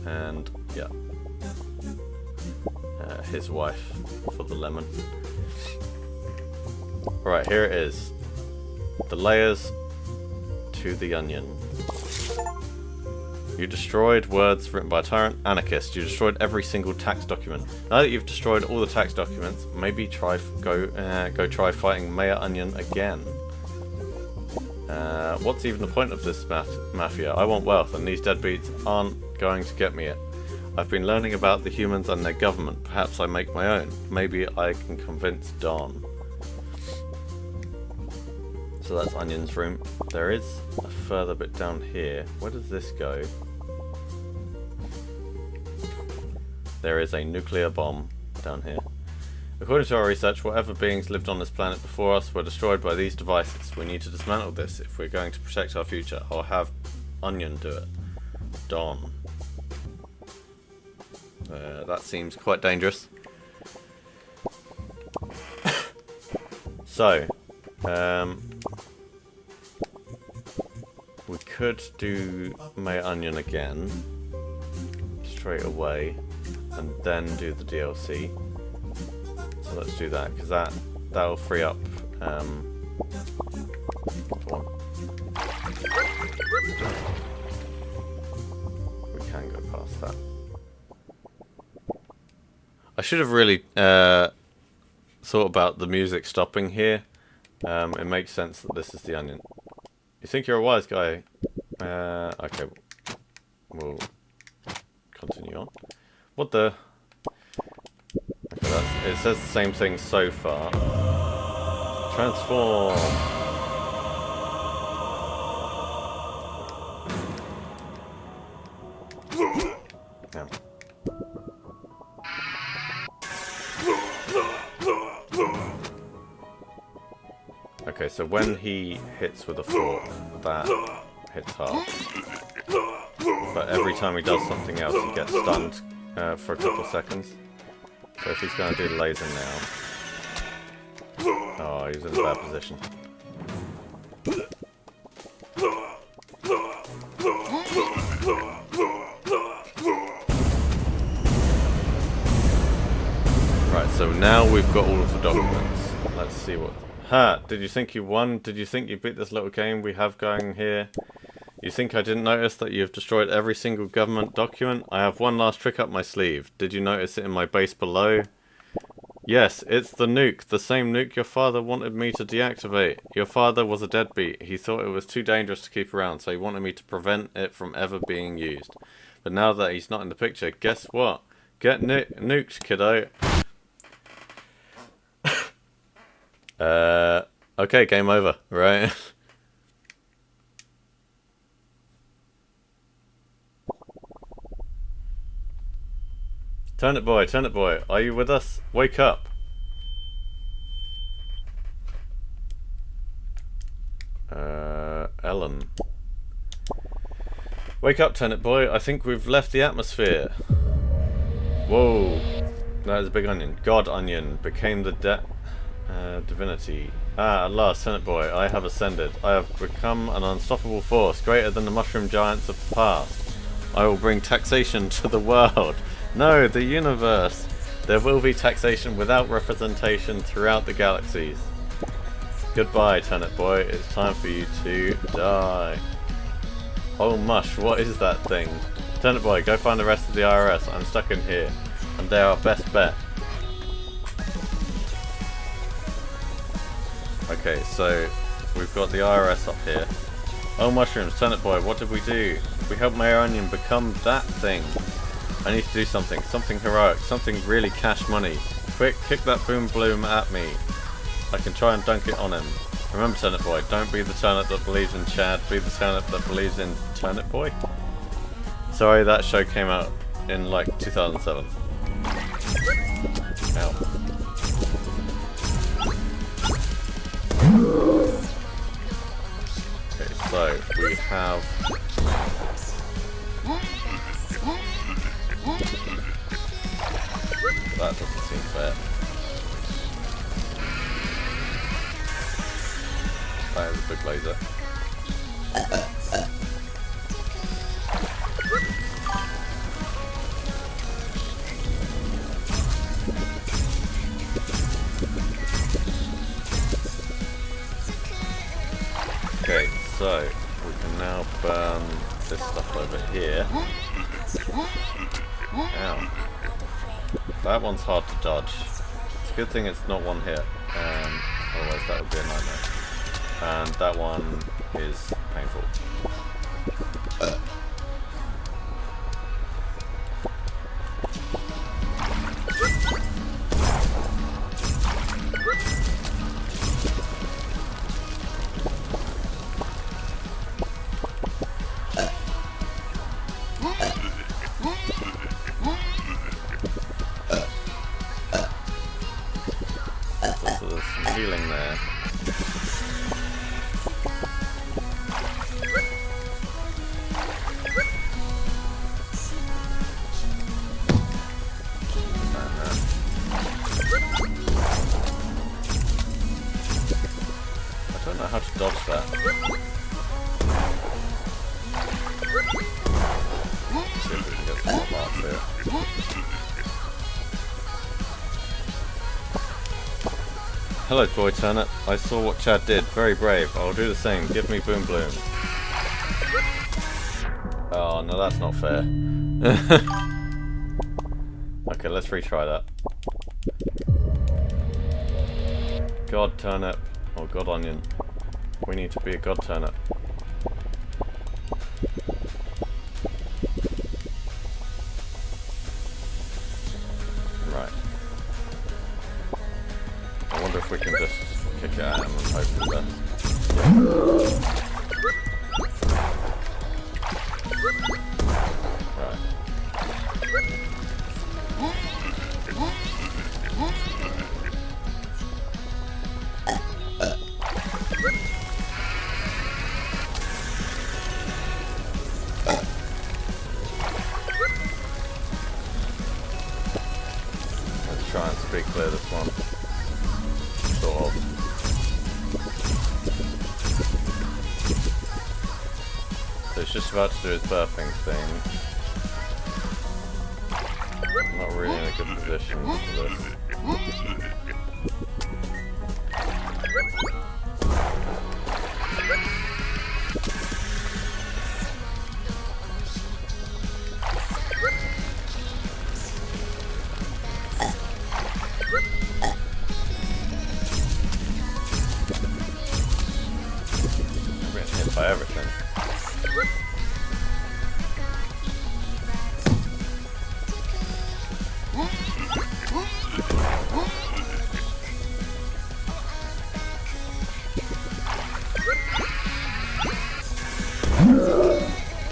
and yeah, his wife for the lemon. Right, here it is. The layers to the onion. You destroyed words written by a tyrant anarchist. You destroyed every single tax document. Now that you've destroyed all the tax documents, maybe go try fighting Mayor Onion again. What's even the point of this mafia? I want wealth, and these deadbeats aren't going to get me it. I've been learning about the humans and their government. Perhaps I make my own. Maybe I can convince Don. So that's Onion's room. There is a further bit down here. Where does this go? There is a nuclear bomb down here. According to our research, whatever beings lived on this planet before us were destroyed by these devices. We need to dismantle this if we're going to protect our future. I'll have Onion do it. Don. That seems quite dangerous. So, we could do Mayor Onion again straight away, and then do the DLC. So let's do that, because that'll free up one. We can go past that. I should have really thought about the music stopping here. It makes sense that this is the onion. You think you're a wise guy? Okay, we'll continue on. What the? Okay, it says the same thing so far. Transform. Yeah. Okay, so when he hits with a fork, that hits hard. But every time he does something else, he gets stunned for a couple of seconds. So if he's going to do the laser now... Oh, he's in a bad position. Right, so now we've got all of the documents. Let's see what... Ha! Did you think you won? Did you think you beat this little game we have going here? You think I didn't notice that you have destroyed every single government document? I have one last trick up my sleeve. Did you notice it in my base below? Yes, it's the nuke. The same nuke your father wanted me to deactivate. Your father was a deadbeat. He thought it was too dangerous to keep around, so he wanted me to prevent it from ever being used. But now that he's not in the picture, guess what? Get nuked, kiddo. Okay, game over, right? Turnip boy, are you with us? Wake up! Ellen. Wake up, Turnip boy, I think we've left the atmosphere. Whoa, that is a big onion. God Onion became the divinity. Ah, at last, Turnip boy, I have ascended. I have become an unstoppable force, greater than the mushroom giants of the past. I will bring taxation to the world. No, the universe. There will be taxation without representation throughout the galaxies. Goodbye, Turnip Boy. It's time for you to die. Oh, mush, what is that thing? Turnip Boy, go find the rest of the IRS. I'm stuck in here. And they're our best bet. Okay, so we've got the IRS up here. Oh, mushrooms, Turnip Boy, what did we do? We helped Mayor Onion become that thing. I need to do something. Something heroic. Something really cash money. Quick, kick that boom bloom at me. I can try and dunk it on him. Remember, Turnip Boy, don't be the turnip that believes in Chad. Be the turnip that believes in Turnip Boy. Sorry, that show came out in like 2007. Ow. Okay, so we have... That doesn't seem fair. That is a big laser. Okay, so we can now burn this stuff over here. Ow. That one's hard to dodge. It's a good thing it's not one hit, otherwise that would be a nightmare. And that one is painful. So there's some healing there. I don't know how to dodge that. Let's see if we can get some marks here. Hello, Boy Turnip. I saw what Chad did. Very brave. I'll do the same. Give me Boom Bloom. Oh, no, that's not fair. Okay, let's retry that. God Turnip. Or God Onion. We need to be a God Turnip. Right. I wonder if we can just kick it at him and hope for the best. Right. Let's try and speed clear this one. Sort of. So it's just about to do his burping thing. I'm not really in a good position for this. I'm getting hit by everything.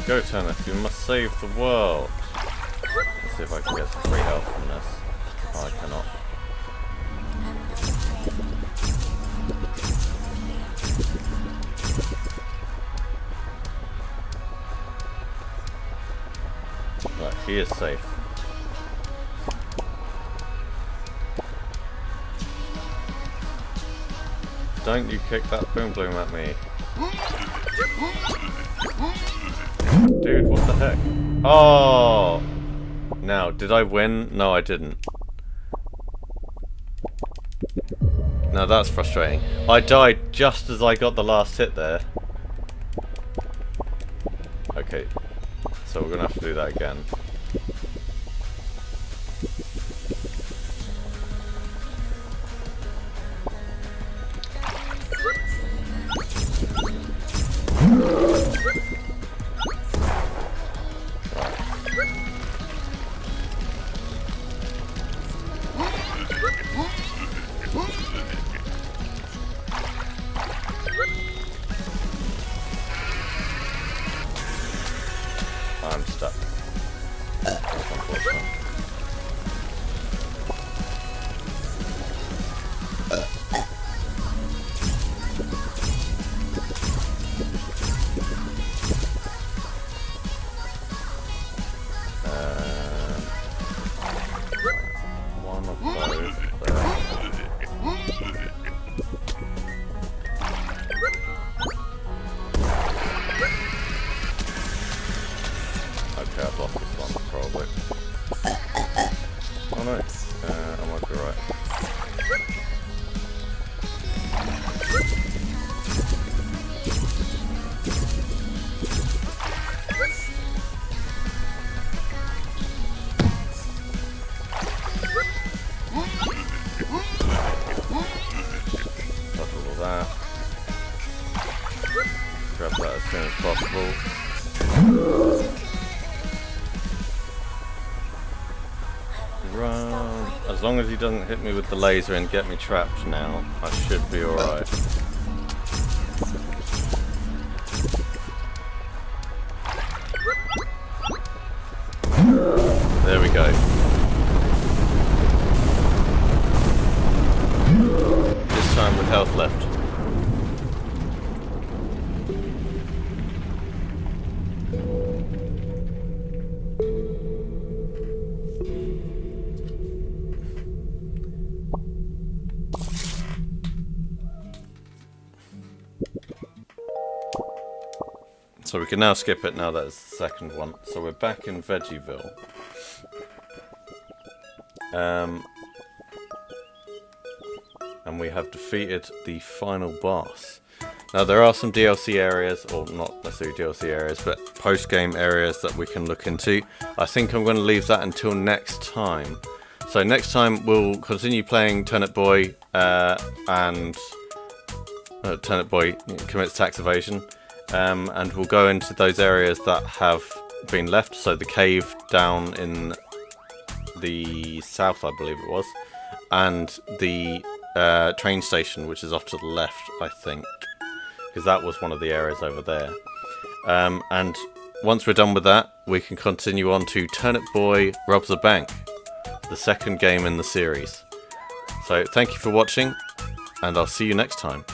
Go Turnip, you must save the world. Let's see if I can get some free health from this. Oh, I cannot. Right, he is safe. Don't you kick that Boom Bloom at me. Dude, what the heck? Oh! Now, did I win? No, I didn't. Now that's frustrating. I died just as I got the last hit there. Okay, so we're gonna have to do that again. I'm stuck. That's unfortunate. One of those there. Okay, I've lost this one, probably. Oh no, I might be right. Touch all of that. Grab that as soon as possible. Run. As long as he doesn't hit me with the laser and get me trapped now, I should be alright. There we go. This time with health left. So we can now skip it now that it's the second one. So we're back in Vegieville. And we have defeated the final boss. Now there are some DLC areas, or not necessarily DLC areas, but post-game areas that we can look into. I think I'm going to leave that until next time. So next time we'll continue playing Turnip Boy and Turnip Boy commits tax evasion. And we'll go into those areas that have been left. So the cave down in the south, I believe it was, and the train station, which is off to the left, I think, because that was one of the areas over there. And once we're done with that, we can continue on to Turnip Boy Robs a Bank, the second game in the series. So thank you for watching, and I'll see you next time.